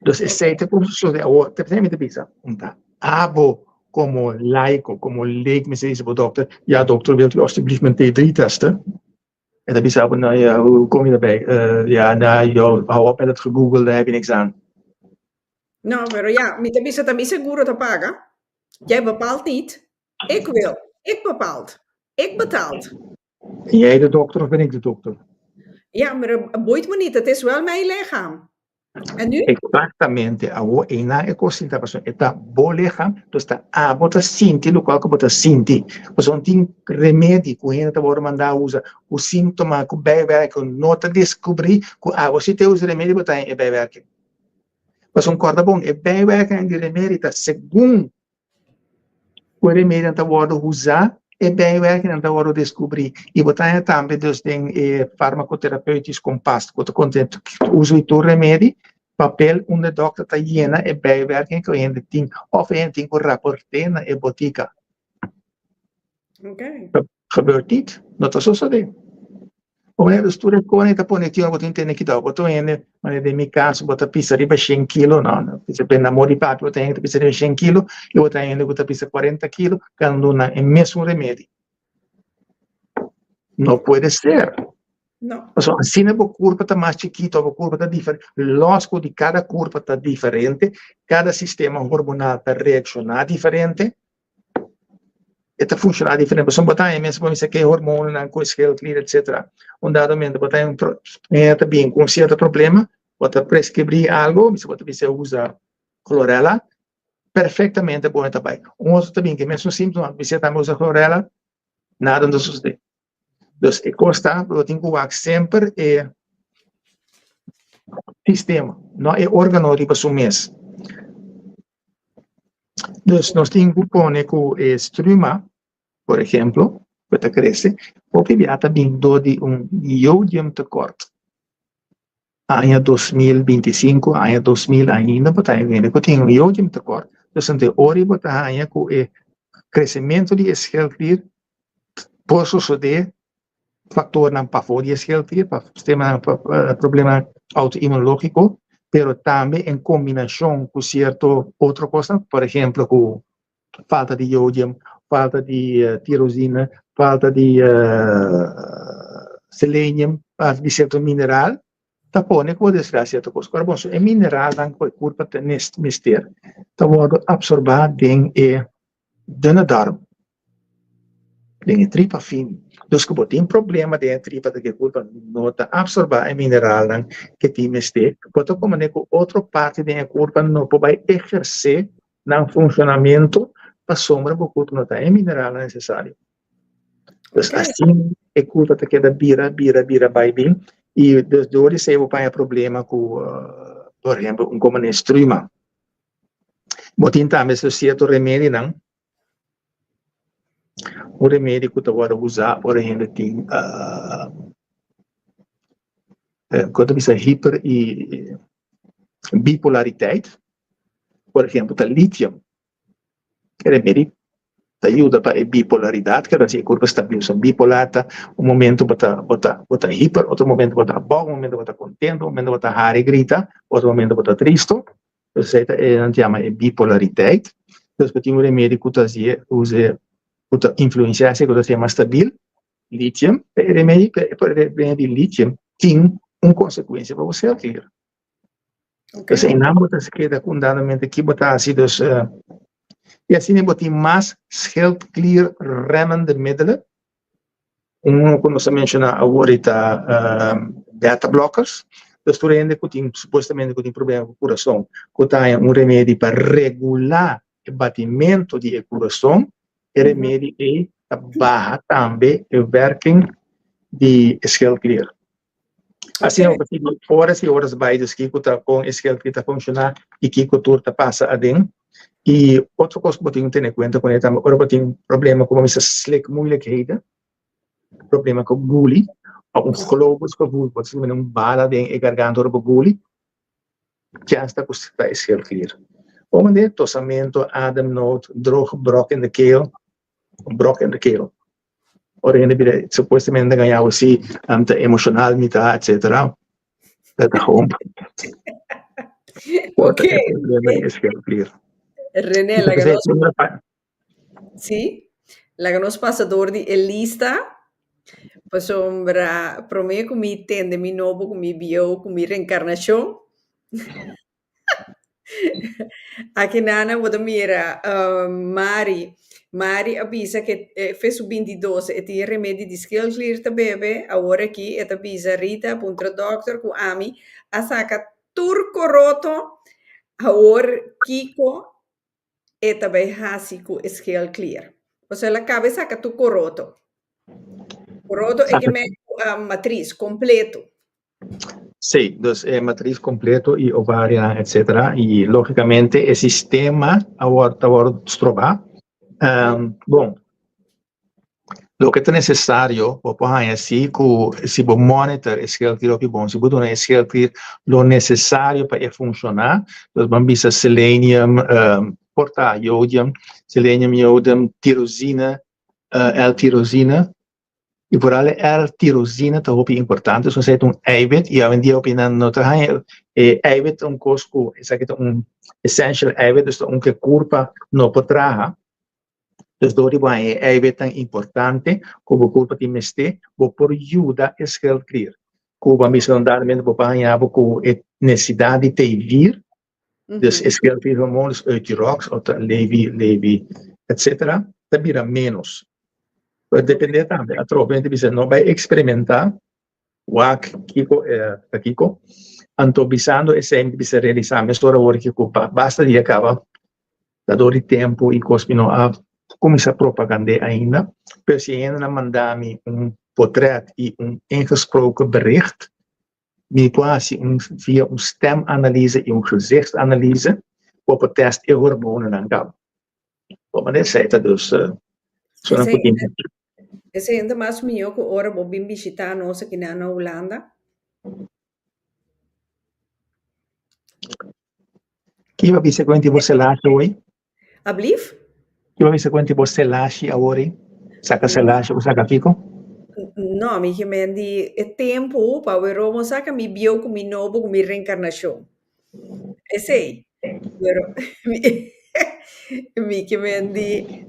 Dus aceita como se te permite pensar, abo como laico, como leek, me dice el doctor, ja dokter, wilt u alsjeblieft mijn T3 testen? En dan zei ik, nou ja, hoe kom je daarbij? Ja, nou, joh, hou op met het gegoogeld, daar heb je niks aan. No, pero ja, mi te también seguro te paga. Jij bepaalt niet. Ik wil. Ik bepaalt. Ik betaalt. Ben jij de dokter of ben ik de dokter? Ja, maar het boeit me niet. Het is wel mijn lichaam. En nu? Exactamente. Agora, en la ecosistema, está boleja, dus está bota sinti, lo qual que bota sinti. Mas não tem remédio que a gente pode mandar usar. O síntoma que bijwerken, não te descobrir que você tem os remédios botar em bijwerken. Mas corda bom, é bijwerken de remédio está segundo o remédio que pode usar. É bijwerking dat we descobrir. E botar também dus tem farmacoterapeutisch kompas, que content uso e remédio, papel onde dokter está llena é bijwerking que a gente tem, of a gente tem que rapporteren na botica. Ok. Gebeurt niet, dat is zo de. Wanneer de studie kon niet apone tio wat intende que dá, botou ene, mas de mi caso bota pizza riba 100 kilo, não, pizza per namori papi, bota ene pizza riba 100 kilo, e bota ene bota pizza 40 kilo, quando na é mesmo remédio. Não pode ser. No. Assim a curva está mais chiquita, a curva está diferente. Lógico de cada curva está diferente, cada sistema hormonal está reaccionar diferente. Está funcionando diferente. São botar mesmo para que hormônio, não com schildklier, etc. Dado botar também com certo problema, botar prescrever algo, você usa clorela, perfeitamente bom também. Outro também que mesmo síntoma, você também usa clorela, nada não sucede. Dus ik consta, eu tenho que sempre sistema, não é órgão de para mês. Dus nós temos que pôr com struma, por exemplo, que cresce, porque já está vindo de iodium tekort. Ano 2025, ano 2000 ainda, porque ainda tem iodium tekort. Dus em teoria, porque ainda com o crescimento de schildklier, pode suceder factor não para fora de schildklier, para sistema problema autoimunológico, pero também em combinação com certo outra coisa, por exemplo, com falta de iodium, falta de tirosina, falta de selenium, falta de certo mineral, tapone com desgraça certa coisa. Agora, bom, é mineral que curva neste mistério, está sendo absorvido em dunne darm, em tripa fina. Dus que tem problema de tripa que curva não está absorvido em mineral que tem mistério, porque como outra parte da curva não pode exercer no funcionamento para sombra porque curva não está em mineral necessário. Dus assim a curva te queda vira vai bem e desde hoje se vai problema com, por exemplo, como uma struma. Botin também se certo remédio não. O remédio que você usar, por exemplo, tem quando você hiper e bipolaridade, por exemplo, o lithium, remédio te ajuda para a bipolaridade, que assim, a curva estabiliza bipolata, um momento bota hiper, outro momento bota bom, um momento bota contento, um momento bota rara e grita, outro momento bota triste. Então, isso a gente chama de bipolaridade. Então, se tem um remédio que usa influenciar essa coisa ser mais stabil, lítio, remédio de lítio tem uma consequência para você aqui. Então, em nome da esquerda, fundamentalmente, aqui botar ácidos, e assim botar mais schildklier remmende middelen. Como você menciona agora, beta blockers. Então, tu rende que supostamente que tem problema com o coração, que tem um remédio para regular o batimento do coração, e remédio é barra também o working de schildklier. Assim, horas e horas baides que com schildklier está funcionar e que o turta passa adentro. E outra coisa que eu tenho que ter em conta quando eu tenho problema com essa slick moeilijkheden, problema com guli, ou globus com guli, pode ser bala em garganta ou guli, já está custando schildklier. Onde tossamento, ademnood, droog brok in de keel, Ora, supostamente ganhava assim, emocional, etc. Dat gewoon. Ok. René, la que nos passador di lista, sombra, per me come intende mi novo, come bio, come reincarnazione. Aqui nana, vou mira, Mari avisa que fez o 22 e tem remédio de schildklier te bebe, agora aqui, e avisa Rita, punto doctor, com Ami, a saca turco roto, agora Kiko, e também hasi com schildklier. Ou seja, a cabeça saca turco roto. Roto é que me matriz, completo. Sim, então matriz completo e ovária, etc. E, logicamente, o sistema agora trovar. Bom, o que é necessário, para assim, se você monitor o schildklier, que bom, se você não schildklier, o necessário para funcionar, então vamos ver selenium, porta-iodium, selenium, iodium, tirosina, L-tirosina. E vooral L-tirosina te hoop importante, so c'est eiwit, ja, en die op in nota eiwit kosko, zeg het essential eiwit, dus que curva no potraha. Dus door die eiwit importante, como culpa die meste, bo por ajuda a schildklier. Como misschien daarmee bepaalde com necessidade de vir, dus schildklier hormones uit die rocks, of levi, etc. Dat bira menos. Depende também, atualmente você não vai experimentar o Kiko, antobisando e sempre você realizar, mas toda hora que basta de acabar, da dor de tempo e cospino a começar a propaganda ainda, mas se ainda mandar-me portret e ingesproken bericht, me quase via stemanalise e gezichtsanalyse, op het test e hormonen aangaf. Op een site dus, zo'n poquinho. Esse ainda mais melhor que ora vou vir visitar nós aqui na Holanda. Que vai ser quando você lascia hoje? Ablief? Que vai ser quando você lascia hoje? Saca se lascia ou saca fico? Não, mi chiedi è tempo para ver saca mi bio com mi novo com mi reencarnação. E sei, pero mi chiedi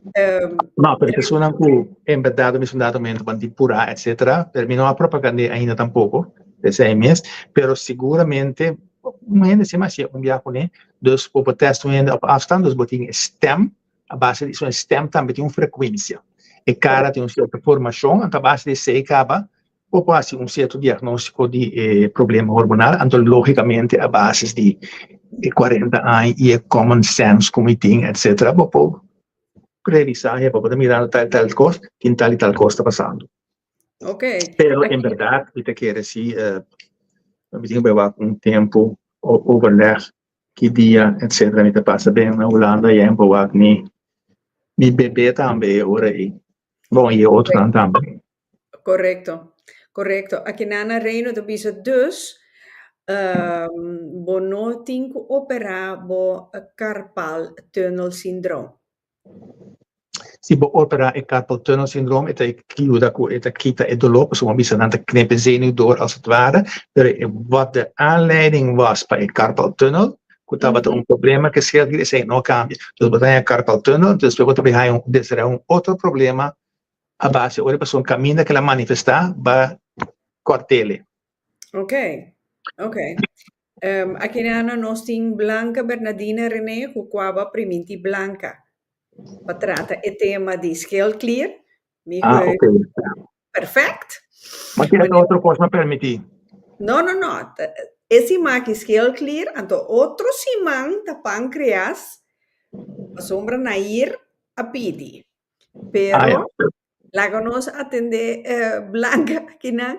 No, perché sono anche in verdade mi sono dato meno di pura, eccetera. Per me non ha propaganda ainda tampoco, de 6 meses, pero seguramente ainda se mais um japonês, dus op het test op afstand, dus boting stem, a base di zo'n stem também tem uma frequência. E cara tem uma certa formação, a base de se acaba, ou pode um certo diagnóstico de problema hormonal, então logicamente a base de 40 anos e é common sense, como tem, etc. Poi revisar, para mirar tal cosa, que tal e tal cosa está pasando. Ok. Pero en verdad, te quiere decir, me tengo que llevar un tiempo, overleg, que dia, etc. Me te pasa bem na Holanda, e en bewaak mi bebê também, ora aí. Bom, e outro também. Correcto, correcto. Aqui na Reino de Bisa dus, bono tinko operabo carpal tunnel syndrome. Se we opera het carpal tunnel syndroom, het het kita het dolop, so we zijn aan het knippen zenuw door als het ware. Wat de aanleiding was bij het carpal tunnel, wat een probleem que schildklier is no cambia. Dus we hebben carpal tunnel, dus we hebben een otro problema a base de pessoa caminha que ela manifesta ba cortele. Ok. Aqui nós temos Blanca Bernardina René, que quaba priminti Blanca. Patrata e tema de schildklier. Ok. Perfect. Maar je hebt outra coisa me permitir. No. Esse maqui schildklier, anto outro simang da pancreas, a sombra nair a pidi. Pero laga nos atende Blanca aqui na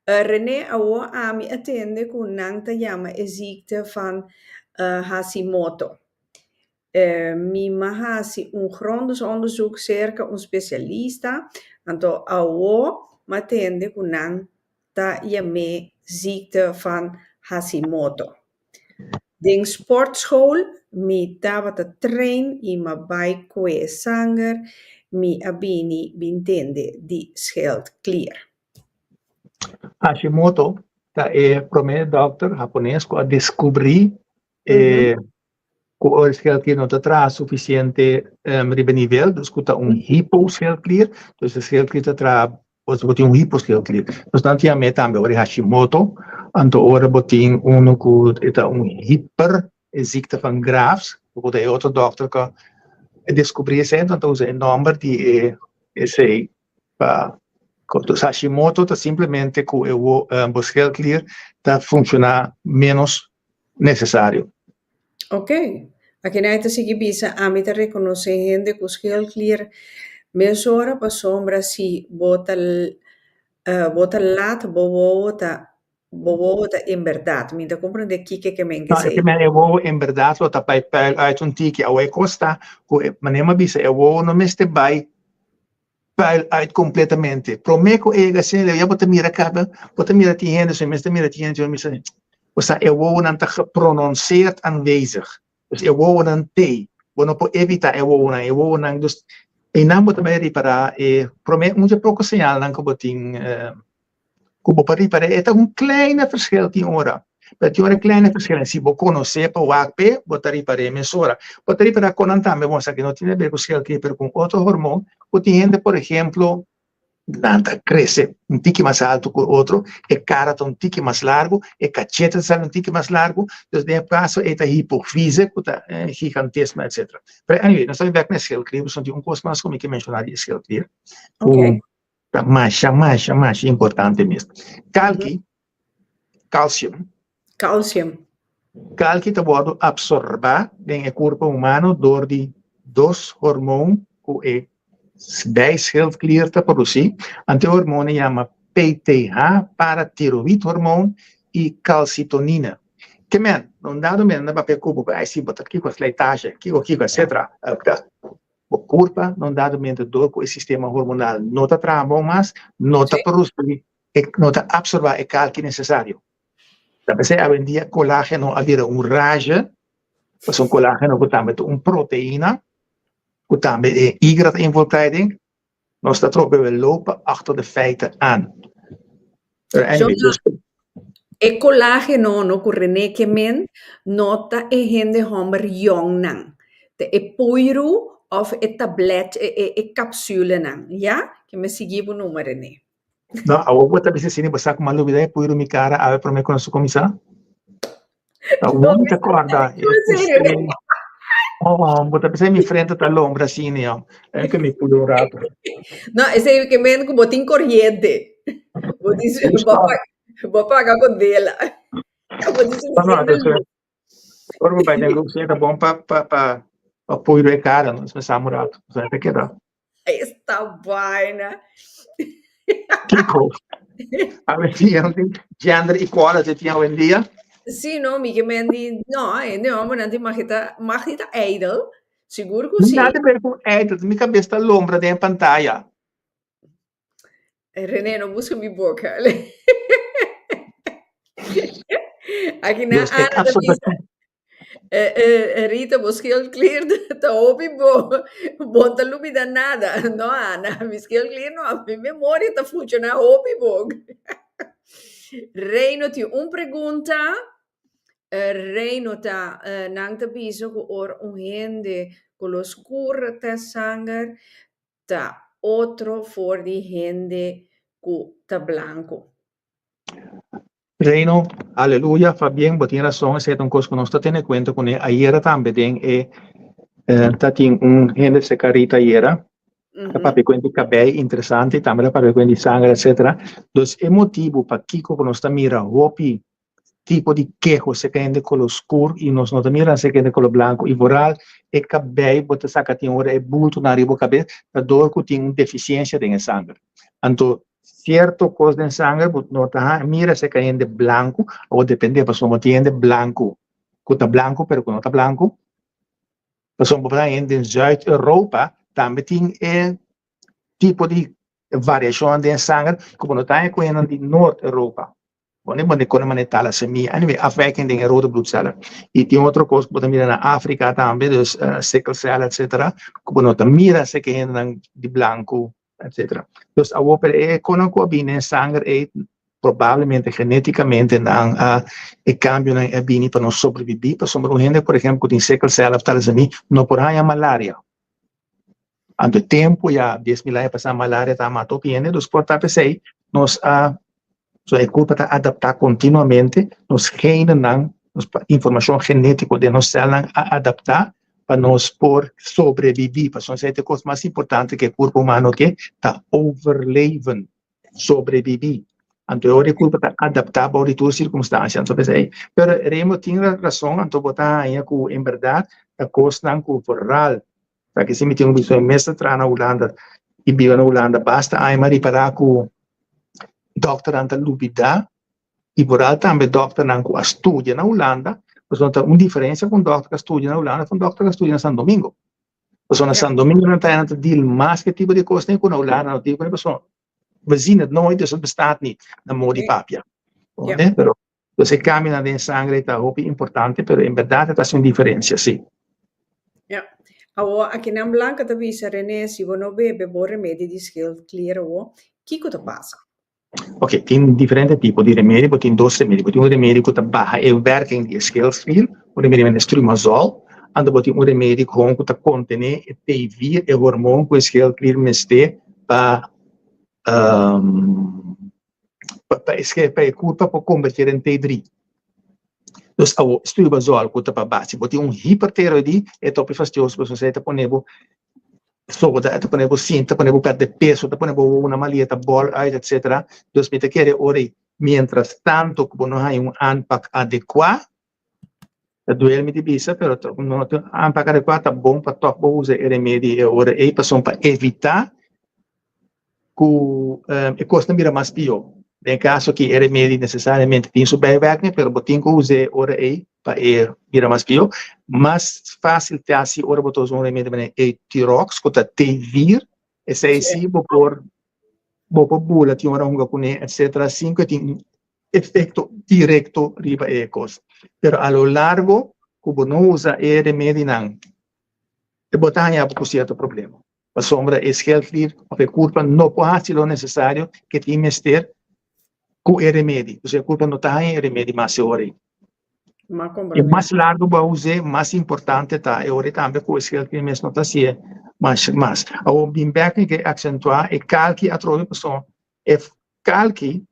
René awo ami attende con nang te llama e ziekte van Hashimoto. Mi mahasi un grondig onderzoek circa un specialista, anto awo matende con nang te llame ziekte van Hashimoto. Ding sportschool, mi tabata train, ima bij kwe sanger, mi abini bintende di schildklier. Hashimoto é primeiro doctor japonês que descobri que o schildklier não traz suficiente nível, dus que hiposchildklier, dus de schildklier traz botin hiposchildklier. Dus dan tinha me também o Hashimoto, anto ora botin que hyper ziekte van Graves, que é outro doctor que descobri isso, então é número de esse dus Hashimoto está simplesmente que o schildklier está funcionar menos necessário. Ok. Aqui na ita sige bisa ami ta reconoce gente com schildklier mesora pa sombra si bota lat bovota in verdade. Mi da comprende que men que sei. Eu vou em verdade lo tapai pel uit un tiki ao costa, manema bisa eu vou no meste bai pel uit completamente. Promeco assim, eu bota mira caba, bota mira die hende, so meste mira die hende, misa. Eu vou não tá prononceerd aanwezig. Dus eu vou não te, vou por evitar eu vou não dus e não bota me reparar promeco muito pouco sinal não que botin como para reparar é um kleine verschil die ora. Dat je een kleine verschil si bo conosce pa wakpe bota reparar mesora. Bota reparar con antame vamos a que no tiene ver verschil que per con otro hormón, o gente por ejemplo Nanta crece un tique más alto que otro, el cara está un tique más largo, el cachete está un tique más largo, entonces de paso esta hipofise, que está gigantesca, etc. Pero anyway, nós estamos vendo schildklier, são de coisa mais como que mencionar de schildklier. Ok. Mais importante mesmo. Calcium. Calcium está pode absorver em corpo humano door die dos hormônios que bij schildklier te produceren. Antihormonen chama PTH, paratiroïdhormoon, e calcitonina. Que men, não dá men na papel cubo para esse botar aqui com a leitagem, aqui etc. O corpo não dá men do o sistema hormonal não está trabalhando mais, não está produzindo, não está absorvendo o cálcio necessário. Daarbij zijn we in die collagen havia raja, dat is een collagen que está met een proteïne. Goed aan bij de Y-involtijding, dan staat er ook bij we lopen achter de feiten aan. E collageno no currene que men nota e hende homer jong nang. De e poiru of e tablet e capsule nang. Ja? Que me sigi bu numero ne. Nou, eu vou estar pensando basta com malu bidai poiru mi cara ave para me conosco comissar. Não vou me acordar. Vou estar pensando em frente à lombra assim, né? É que me pulo rato. Não, esse é que men com botin corriente. Vou dizer, vou pagar com dela. Vou dizer, agora vai ter luxo, é bom para apoio é cara, não se samurato, vai ter que dar. Esta vaina. Que coisa. A ver se gender equality tinha hoje em dia. Sim, não, me que men não, mas não magita idol. Seguro que sim. Nada a ver com idol, minha cabeça está lombra da pantalla. René, não busca minha boca. Aqui na Ana Rita, misschien kleert de hobby bonta lumida nada, no Ana, misschien kleert no a mi memoria ta funciona hobby bog. Reino ti un pregunta, Reino ta nang ta biso ko or un hende con lo scuro ta sanger ta otro for di hende ku ta blanco. Reino, aleluya, fa bien, bo tiene razón, es un cosa que no está teniendo cuenta con él. Ayer también, tatin un gente se carita ayer, para cuenta cabello interesante, también para cuenta sangre, etc. Entonces, el motivo para Kiko que nos está mira, hopi, tipo de quejo se cae con lo oscuro y nos no mira se cae con lo blanco y voral el cabello bota saca tiene ahora el bulto na arriba cabeza la dor que tiene deficiencia de sangre. Entonces, cierto cosa de sangre no está mira se cae de blanco o depende pues como tiene blanco que está blanco pero que no está blanco pues como para en Zuid-Europa también tiene tipo de variación de sangre como no está en Noord-Europa. Wanneer de kunnen we thalassemie en afwijking in rode bloedcellen. Die andere kost wordt meer naar Afrika también, dus sikkelcel, etc. Como no mira se que en die blanco, etc. Dus a per kunnen combine sangre probablemente geneticamente dan cambio en bini para no sobrevivir. Para sommige gente, por ejemplo, con sikkelcel of thalassemie, no por ahí malaria. Ante tempo ya 10.000 anos passar malaria tá matou piene, dus por tapesei nos so é culpa de adaptar continuamente nos genes, nos informação genética de nos células a adaptar para nos por sobreviver. Para nós é a coisa mais importante que o corpo humano que está overleven, sobreviver. Então, é culpa de adaptar para todas as circunstâncias. Então, mas Remo tinha razão, então botar aí que, em verdade, a coisa não cultural. Porque se me tem um bicho mestre na Holanda e vive na Holanda, basta aí mas reparar que dokter aan de lubida, e vooral também dokter aan que estudia na Holanda, mas não tem uma diferença com dokter que estudia na Holanda com dokter que estudia na São Domingo. Mas na São Domingo não tem nada de mais que tipo de coisa nem com na Holanda, não tem com a pessoa. We zien het nooit, dus het bestaat niet, na modi papia. Pero você caminha de sangue, tá hopi importante, pero em verdade tá sem diferença, sim. Ja. Aqui na Blanca também se René, se você não bebe bom remédio de skill clear o que que passa? Ok, tem diferentes tipos de remédio, tem dois remédios. Tem um remédio que barra a werking de skillsfield, um remédio é strumazol, e depois tem um remédio que contém T4, o hormônio que o skillsfield meste para a curva para converter em T3. Então, o strumazol que para base, tem um hipertiroide, é top fastidioso, para você poner soda, te ponevo cinta, ponevo perde peso, te ponevo una maleta, ball, etc. Entonces, me te quiere ora, mientras tanto, como no hay un ANPAC adecuado, te duerme de bisa, pero no hay un ANPAC adecuado, está bom para tocar usar el remedio, ora, e para evitar que costa mira mais pior. Em caso que el remedio necessariamente tem sua bijwerking, pero botin que use ora para mira mais pior, mais fácil te assim ora botar um remédio para Tirox, que está T4, esse aí sim, por bula, tem uma runga com etc. Assim que tem efeito direto riba ecos. Pero a lo largo, como não usa o remédio não, te botar aí por certo problema. A sombra é healthy, a culpa não pode ser o necessário que tem mester com o remédio. Ou seja, a culpa não está em remédio mais hora. E mais largo para usar, mais importante está. E agora também com o healthy mesmo não está assim, mais. O bimbeck que acentuar é calque a troca pessoa. É calque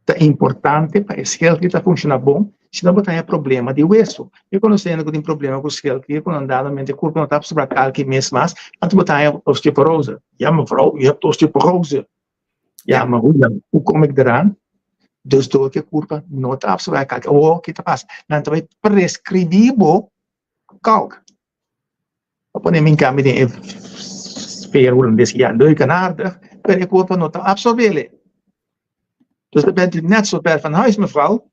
tá importante para o healthy tá funcionar bom. Se não botar problema de hueso. Eu conhecendo que tem problema com o healthy, quando andadamente culpa não está sobre calque mesmo, mas antes botar osteoporose. Ja, mevrouw, je hebt osteoporose. Ja, maar hoe kom ik eraan? Dus door que culpa não está sobre calque. O que está passando? Não também prescrevível calque. Op een camer de sfeer holandês ja leuk en aardig, maar je culpa não está absorberen. Dus dan bent u net zo ver van huis, mevrouw.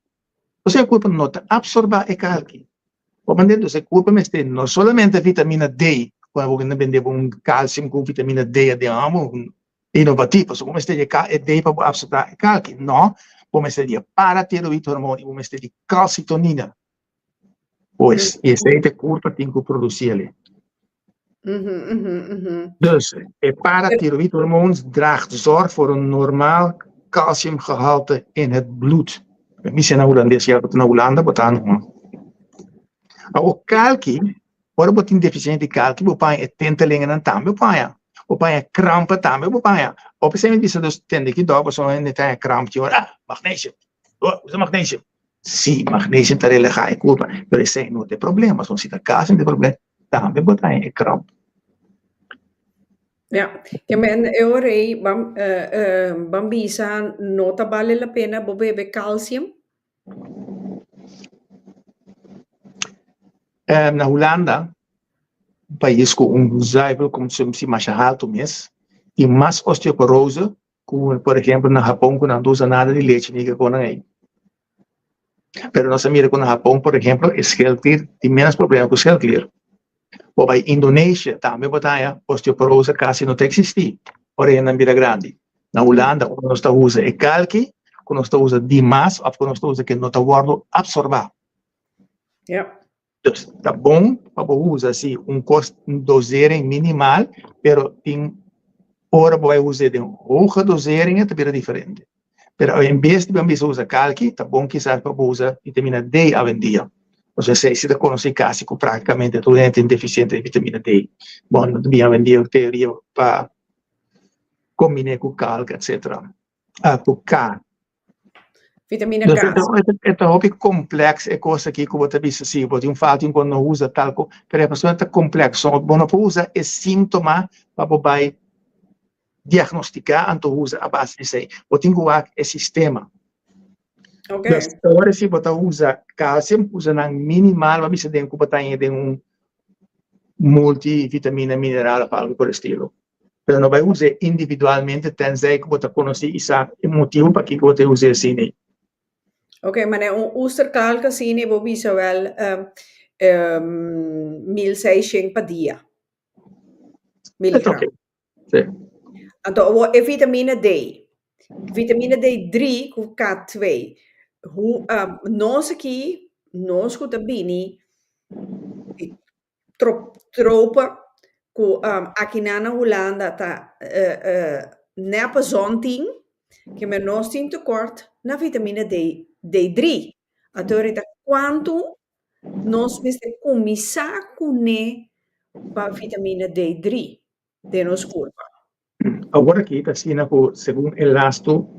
Dus je culpa não está absorber calque. Dus je culpa me tem não solamente vitamina D, quando você vende calcium com vitamina D, de amo inovativo, so come stai D para absorber calque. Não, como seria paratiroid hormônio, como seria calcitonina. Pois, esse aí é curto, tem que produzir ali. Dus, parathyroïde hormoon draagt zorg voor een normaal calciumgehalte in het bloed. Misschien Holandês ja na Holanda, botar não. O calci, ora botin deficiente de calci, bopai é tentelingen en tambe paia. Bopai é krampa tambe bopai. Op een gegeven moment dus tende que dá, so en net krampje, magnesium. Usa magnesium. Sim, magnesium tá relega e culpa. Pero esse não tem problema, só se tá calcium tem problema. Tambe botai é kramp. Ja, men orei bambisa nota vale la pena bebe calcium. Na Holanda, um país com zuivel como se mais alto mesmo, e mais osteoporose, como por exemplo no Japão, que não usa nada de leite nem com aí. Pero nossa mira com o Japão, por exemplo, é schildklier, tem menos problema com schildklier. Ou by Indonésia, também botaia osteoporose quase não existe. Porém, na mira grande. Na Holanda, quando nós usa é calque, quando nós usa demais, ou quando nós usa que não está guardo absorver. Ja. Dus, tá bom para usar assim dosering minimal, pero tem hora para usar de hoge dosering, é bem diferente. Pero em vez de usar calque, tá bom quizás para usar vitamina D a dia. Ou seja, se você conhece casos que praticamente todo mundo tem deficiente de vitamina D. Bom, também a dia teoria para combinar com calque, etc. Com K. Vitamina Dus K. het hobby complex é coisa que você bisa assim, pode fato quando não usa talco, pero a pessoa é complexo, quando não usa é síntoma para poder diagnosticar, então usa a base disso aí. Pode encontrar é sistema. Okay. Dus agora se você usa cálcio, usa na minimal, mas você tem que botar em multivitamina, mineral, algo por estilo. Pero não vai usar individualmente, tenzij que você conhece o motivo para que você use assim. Oké, maar een oesterkalka zien we bij zowel 1600 per dia. Milligram. Okay. Sí. Então, é vitamina D. Vitamina D3 com K2. Nós aqui, nós que também, tropa, com aqui na Holanda, tá, nepa zonting, que nós temos tekort na vitamina D3. Então, quanto nós precisamos começar com a vitamina D3 de nosso corpo. Agora aqui está assim, segundo o lasto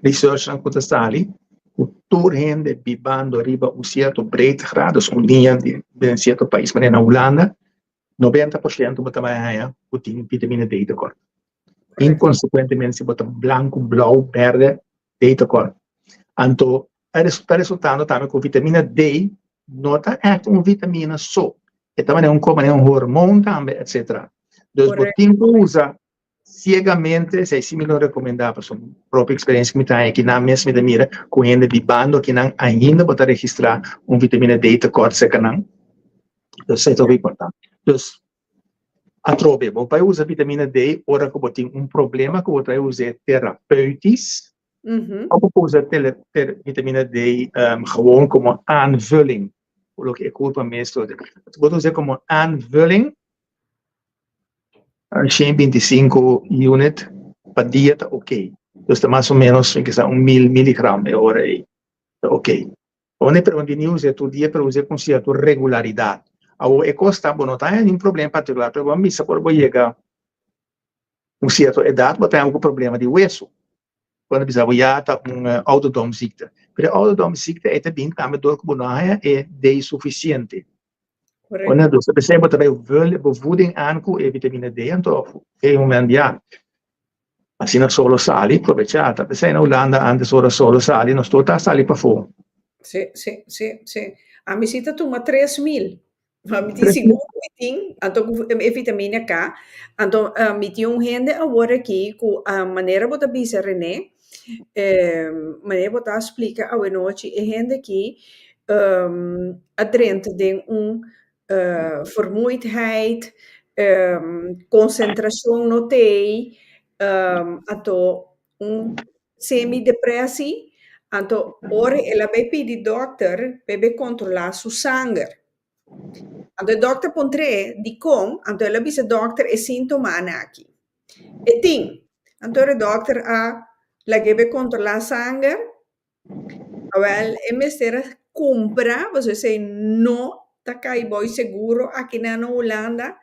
research na Cotasali, o turhen de bibando arriba um certo breedgrado, dus een linha de um certo país, mas na Holanda, 90% botar tem vitamina D tekort. Inconsequentemente, se botar branco, blauw, verde, D tekort. Então, está resultando também com vitamina D, não é echt vitamina só. É também um hormônio também, etc. Dus botin usa ciegamente, se assim me lo recomendar, por sua própria experiência que me tem aqui na mesma mira, com gente bibando que não ainda pode registrar vitamina D tekort se canang. Dus isso é muito importante. Dus a trobe, bom, para usar vitamina D, ora que botin problema que você usa terapêutico, ou usar vitamina D gewoon como aanvulling. Lo que é culpa mesmo. Você usa como aanvulling. 125 unit per dia está ok. Dus está mais ou menos, que está 1000 miligram por hora aí. Está ok. Onde para onde usa todo dia para usar com certa regularidade. Agora, é costa, não está nenhum problema particular, pero vamos ver se pode chegar a certa idade, vai ter algum problema de hueso. Quando precisava já está autodomziekte. Pero autodomziekte é também door que é D suficiente. Quando você percebe que a voeding aankomt, vitamina D, então, é moment ja. Assim não solo sali, aprovechata. Você na Holanda, antes ora solo sali, não estou sali para fora. Sim. A minha cita toma 3.000. A minha segundo meeting, então, é vitamina K. Então, me tinha gente agora aqui, com a maneira que você bisa, René, maneira que você explica a noite, é gente aqui, adrente de vermoeidheid, concentração notei, ato semi-depressie, Anto, ora ela vai pedir dokter para controlar sua sangue. Anto, o dokter pontre di com, anto ela bisa dokter e sintoma aqui. E ting, anto o dokter a la gebe controlar sangue, well, e mestera compra, você sei, no, takai boy seguro aqui na Holanda,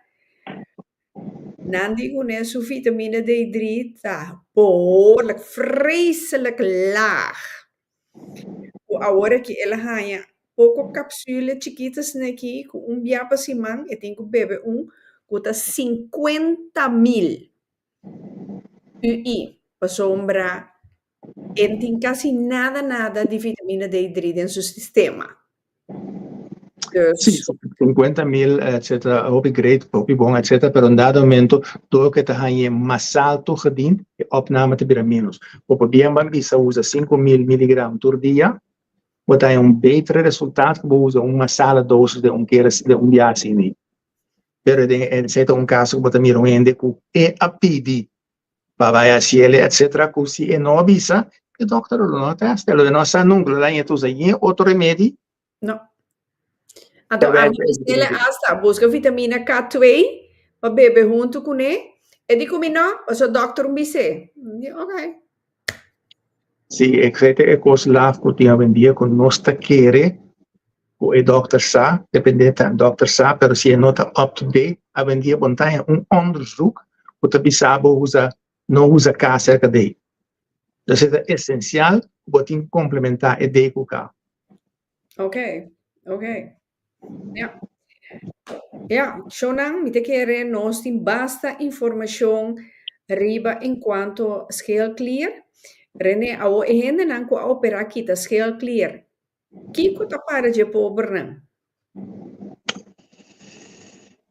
Nandi con su vitamine D3 tá behoorlijk vreselijk laag. Agora que ela ganha pouco capsule chiquitas aqui com biapa simão e tem que beber custa 50.000 UI para sombra e não tem quase nada de vitamina D3 em seu sistema. Sì, Dus, 50.000, eccetera, hoop ik great, hoop ik bom, eccetera, per un dato momento, door que te gaan massaal toegediend, de opname te bira minus. Op een BMB usa 5.000 milligram per dia, wat hij een betere resultaat usa een massale dosis de un jaar zien. Pero er zit een caso wat er ende ku e apidi, vai a ciele, eccetera, ku si e no bisa, de dokter lo no testa, lo no sa nunca, la je tu za outro remédio. no. Então, a minha hasta busca vitamina K2 para beber junto com ele. E digo, não, eu sou doutor Mbise. Ok. Sim, ik weet het, ik was laat voor die vendia con nostra kere, o e dokter sa, dependente aan dokter sa, pero si nota up to date, a vendia bontaia onderzoek, wat de bisabo no usa cá cerca de. Dus het is essencial, wat in complementar e de kuka. Ok. Ja. Ja, Shonan, mi te quiere nos tin basta información riba en cuanto a scale clear. René, ao e hende nan ko opera kita scale clear. Kiko ta para je poberen.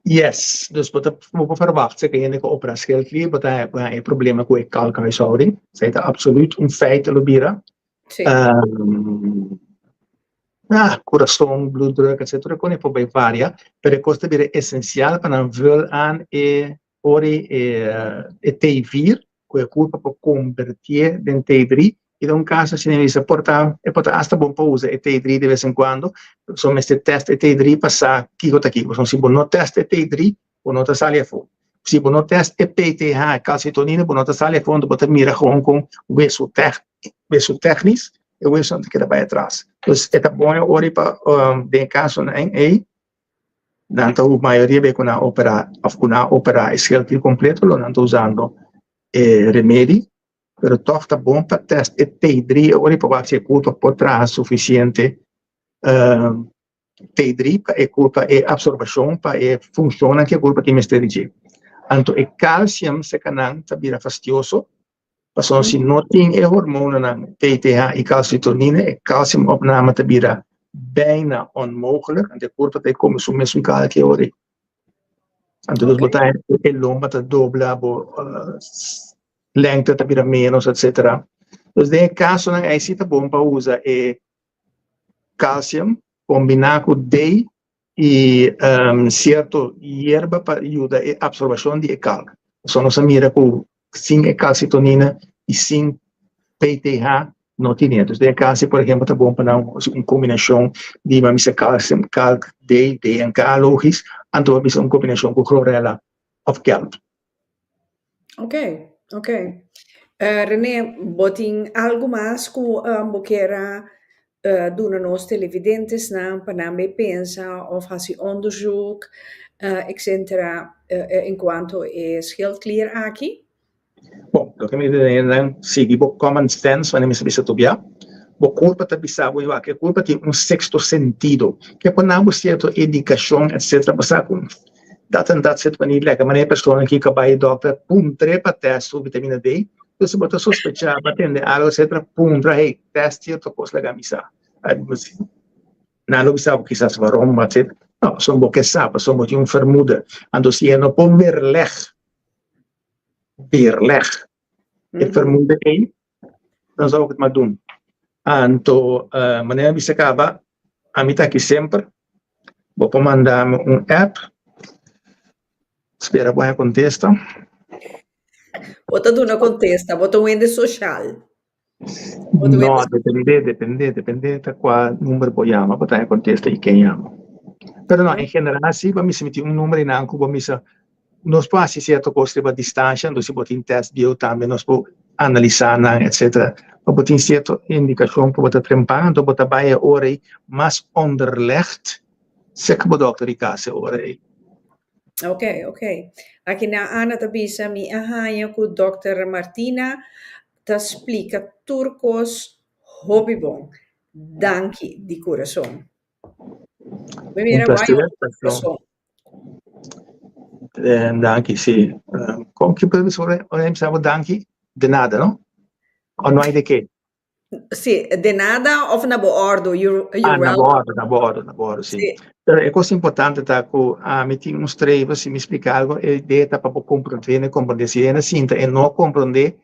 Yes, dus wat we verwachten, que je opera scale clear, wat hij een probleem met kalkhuishouding. Zij dat absoluut een feit lobira. Sí. Coração, bloeddruk, etc. Kon je bij varia, per de kosten weer essentieel van een vul aan T4, que é culpa para convertir em T3, e de um caso se nem se porta hasta bom para usar T3 de vez em quando, só este teste T3 passar que está aqui, se você não testa T3, você não sai a fundo. Se você não testa PTH, calcitonina, você não sai a fundo, você mira com o weefsel technisch, e o weefsel que daarbij atrás. Dus het is bom ori para de caso em nanto a maioria be kuna opera scale completo lo nanto usando remédio, pero toch tá bom para testar T3 ori para ver se culpa por trás suficiente T3 para culpa absorção para funciona que culpa que me esteja. Anto e calcium se canang tabira fastioso. Paso si não tem hormone na PTH e calcitonine, e calciumopname te bira bijna onmogelijk. En de corpo te come su mesmo calque ori. En dus botai e lomba te dobla, lengte te bira menos, etc. Dus de caso na aí cita bom para usar calcium combinado com D e certo hierba para ajudar a absorção de calc. Só nos mira com sem calcitonina e sem PTH não tinha. Então, de caso, por exemplo, está bom para uma combinação de mamisa calcium, calc, D, DNK, logis, então uma combinação com chlorella of kelp. Ok. René, botin algo mais que boqueira doen nos televidentes na para me pensa of has onderzoek, etc. Enquanto scale clear aqui? Bom, lo que me dicen, sí, common sense, cuando me se tobia, bo culpa te bisabo igual, que culpa tem sexto sentido, que quando há certa indicação, etc., você com dat zit wanneer lekker, maar een persoon die kan bij je dokter, pum, trepa test op vitamine D, dus je moet sospechar, batende algo, etc., pum, hey, test hier, to pos legal misa. Não lo sabe quizás waarom, maar het no, son bo que sabe, son bo een vermoeden, en dus je no pom weerleg, ik vermoed dan zou ik het maar doen. En to, wanneer we se acaba, a mí aqui sempre, vou mandar um app, espera, vou contestar. Bota do na contesta, bota um ende social. O No, dovemos... depende de qual número você chama, botar contesta e quem chama. Pero não, em geral, se você me meter número em anco, você nós podemos fazer certa coisa de distância, nós podemos teste bio também, nós podemos analisar, etc. Nós podemos certa indicação para você trempar, então você vai a hora mais onderlegd, zeker bij dokter die kasse hora. Ok. Aqui na Ana ta bisa mi arranha com Dr. Martina ta explica turcos hobby bom. Danke di coração. Um Primeira vai prazer, coração. danke, sim. Como que professor, eu pensava danke, de nada, não? Ou não é de quê? Sì, de nada of na bordo, you're Na welcome. bordo, sim. Sì. Pero é coisa importante tá com a meeting uns treinos, se me explicar algo, é ideia tá para compreender se é na cinta e não compreender,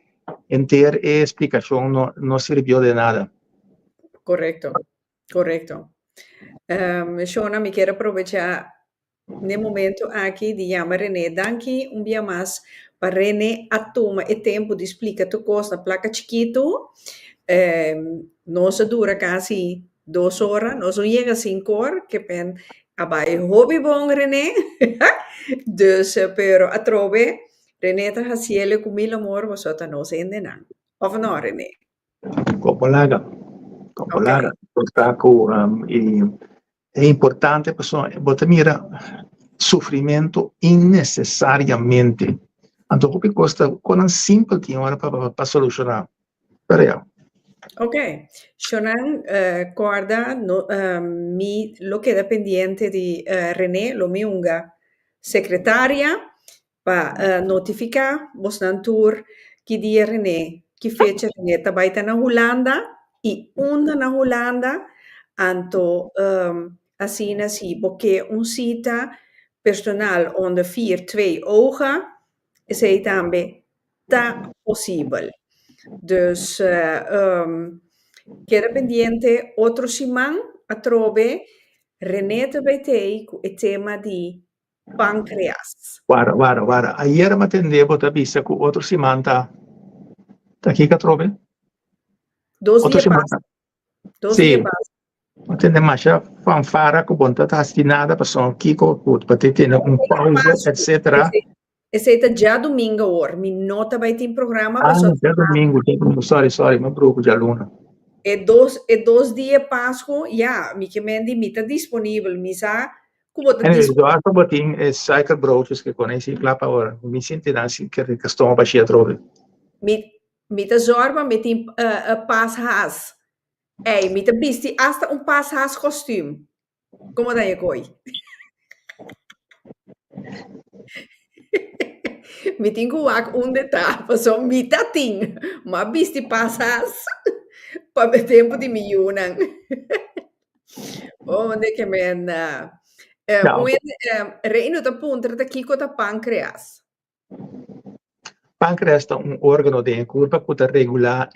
em ter explicação não serviu de nada. Correcto. Shona, mi quero aproveitar no momento aqui de chamar René. Danke um dia mais para René a toma e tempo de explicar tu coisa na placa chiquito. Nossa dura quase 2 horas, não chega a 5 horas, que pen abai hobby bom René. Dus, pero a trove, René ta hasiele com mil amor, você tá não sendo não. Of não, René? Copolaga. Ok. É importante, pessoal, você mira sofrimento innecessariamente. Então, o que custa, com um simples que para solucionar. Peraí. Ok, Shonan, guarda, mi lo queda pendiente di René, lo mi unga secretaria, pa notifica Bosnan Tour, chi di René, chi fece René tabaita na Holanda, e onda na Holanda, anto asina si, porque un sita personal onder 4-2 ogen, is hij tambe ta possibel. Dus queda pendiente outro simão a trove René TBT com o tema de pâncreas. Guarda. Ayer me atendeu, você vista com outro semana, tá aqui que trove? 2 Outro dias semana. passa. 2 dias Sim. passa. Atende mais já fanfara com bonta tá assinada para só aqui com para ter pausa, etc. Esse é já domingo agora. Me nota vai ter programa para só. Já domingo, sorry, meu grupo de aluno. É 2 dias Páscoa, já, me que me tá disponível, me sa como tá disponível. Eu acho que botin cycle broches que conhece lá para agora. Me sinto assim que estou para cheia trove. Me tá zorba, me tem passaas. Ei, me tá bisti hasta passaas costume. Como daí é coi? Me tem que usar detalhe, só me tá ting, mas bisti passas para o tempo de milhões. Onde que men reino da punta da kiko da pancreas. Pancreas é um órgão de curva que regula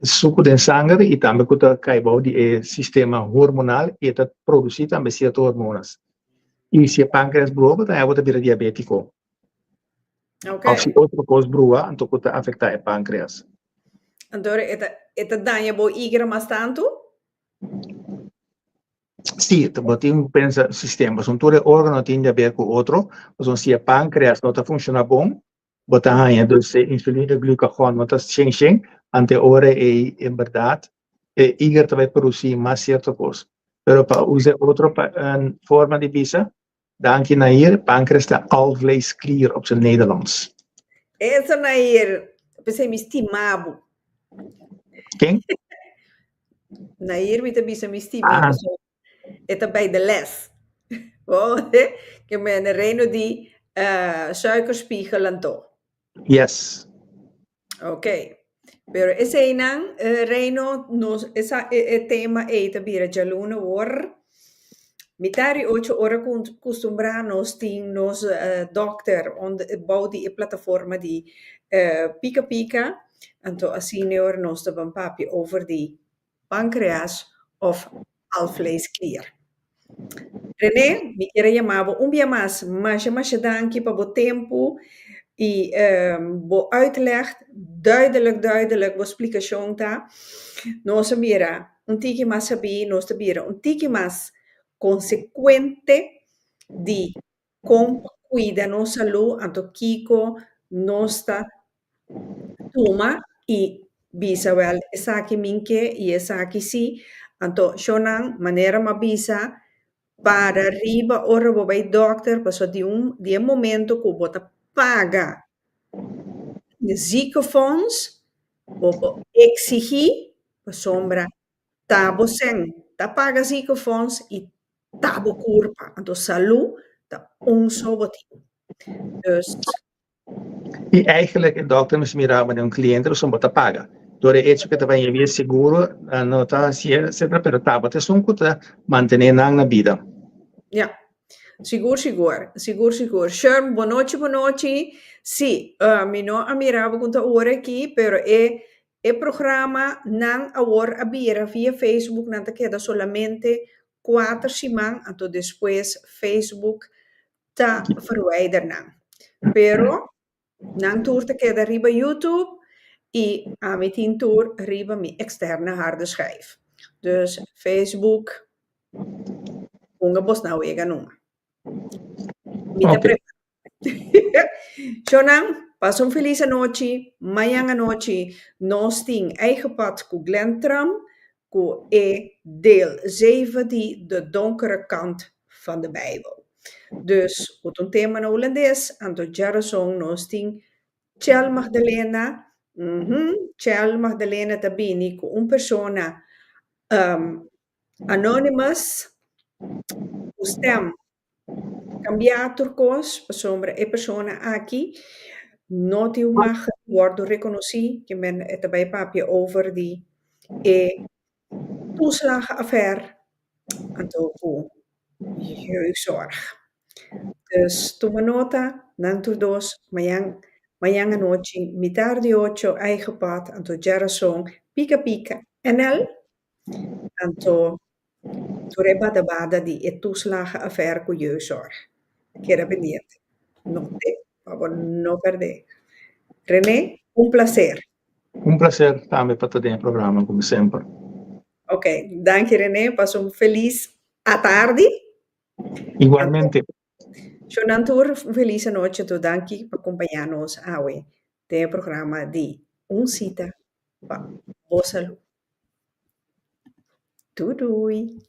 o suco de sangue e também que caiba de sistema hormonal e produz também certas hormonas. E se o pancreas brua, então vai virar diabético. Ok. Ou se outra coisa brua, então pode afetar o pancreas. Então, esta danha bo igra mas tanto? Sim, tem pensa sistema, são todos órgãos têm a ver com o outro, mas se o pancreas não funciona bom, botar aí doce insulina glucagon, não está sem, ante hora é em verdade, iger vai produzir mais certa coisa. Pero para usar outra forma de visa, dan je naar hier, pancreas de alvleesklier op zijn Nederlands. Essa na ir, pensei me estimabo. Quem? Na ir me também me estimabo. Eta bij de les. Que men reino die suikerspiegel en to. Yes. Ok. Pero ese inan reino nos esa tema eita bira jaluna war. Mitari 8 ora costumbra nos ting nos dokter on body e plataforma di Pika. Anto asine or nos de van papi over die pancreas of alvleesklier. René, me queria chamar um dia mais danke para o tempo, Bo uitlegt, duidelijk, bo explicación ta. No se mira un tiki más sabi, no se mira un tiki más consecuente di como cuida no salud, anto Kiko nosta tuma y bisa wel esaki minke y esaki si, anto shonan manera ma bisa para arriba ora bo vai dokter, paso di un momento que bota paga ziekenfonds, bo exigir, sombra, tabo sen, ta paga ziekenfonds y tabo curpa, anto salu, ta onsoboti. Dus, E eigenlijk, dokter, mas mirava de um cliente, só bota paga. Door het hecho que te vai enviar seguro, não tá sempre pero tabo te sun kuta mantener na vida. ja, Sigur. Sherm, boa noite. Sim, mi no amirava com ora aqui, pero e programa não agora abrir via Facebook, não te queda solamente 4 semanas, então depois Facebook tá verwijder não. Pero não tour te queda riba YouTube e a mi tour riba mi externe harde schijf. Dus Facebook, unga bos nou ega numa. Ok. Shonan, pas een felice noche, mañana noche, nos ting eigen pad ku Glentram, ku deel 7 die de donkere kant van de Bijbel. Dus, wat een thema in Hollands, en tot Jarosong nos ting Chel Magdalena, Chel Magdalena tabini, ku een persona anonymous, ku stem cambiar turcos, sombra e persona aqui, não te uma worden reconhecido que men het bij papje over die toeslagenaffaire en ook jeugdzorg. Dus toma nota, nanto dos, mañana noche, mitad de 8, eigen pad, en to Gerasong, pica NL, en to reba bada die toeslagenaffaire con jeugdzorg. Quiera pendiente. No te, favor, no perder. René, un placer. Um prazer também para todo o programa, como sempre. Ok, dank je René. Pas een feliz a tarde. Igualmente. Jonantur, feliz noche. Tu dank por acompañarnos hoy en el programa de Un Cita para Boa Salud. Doei.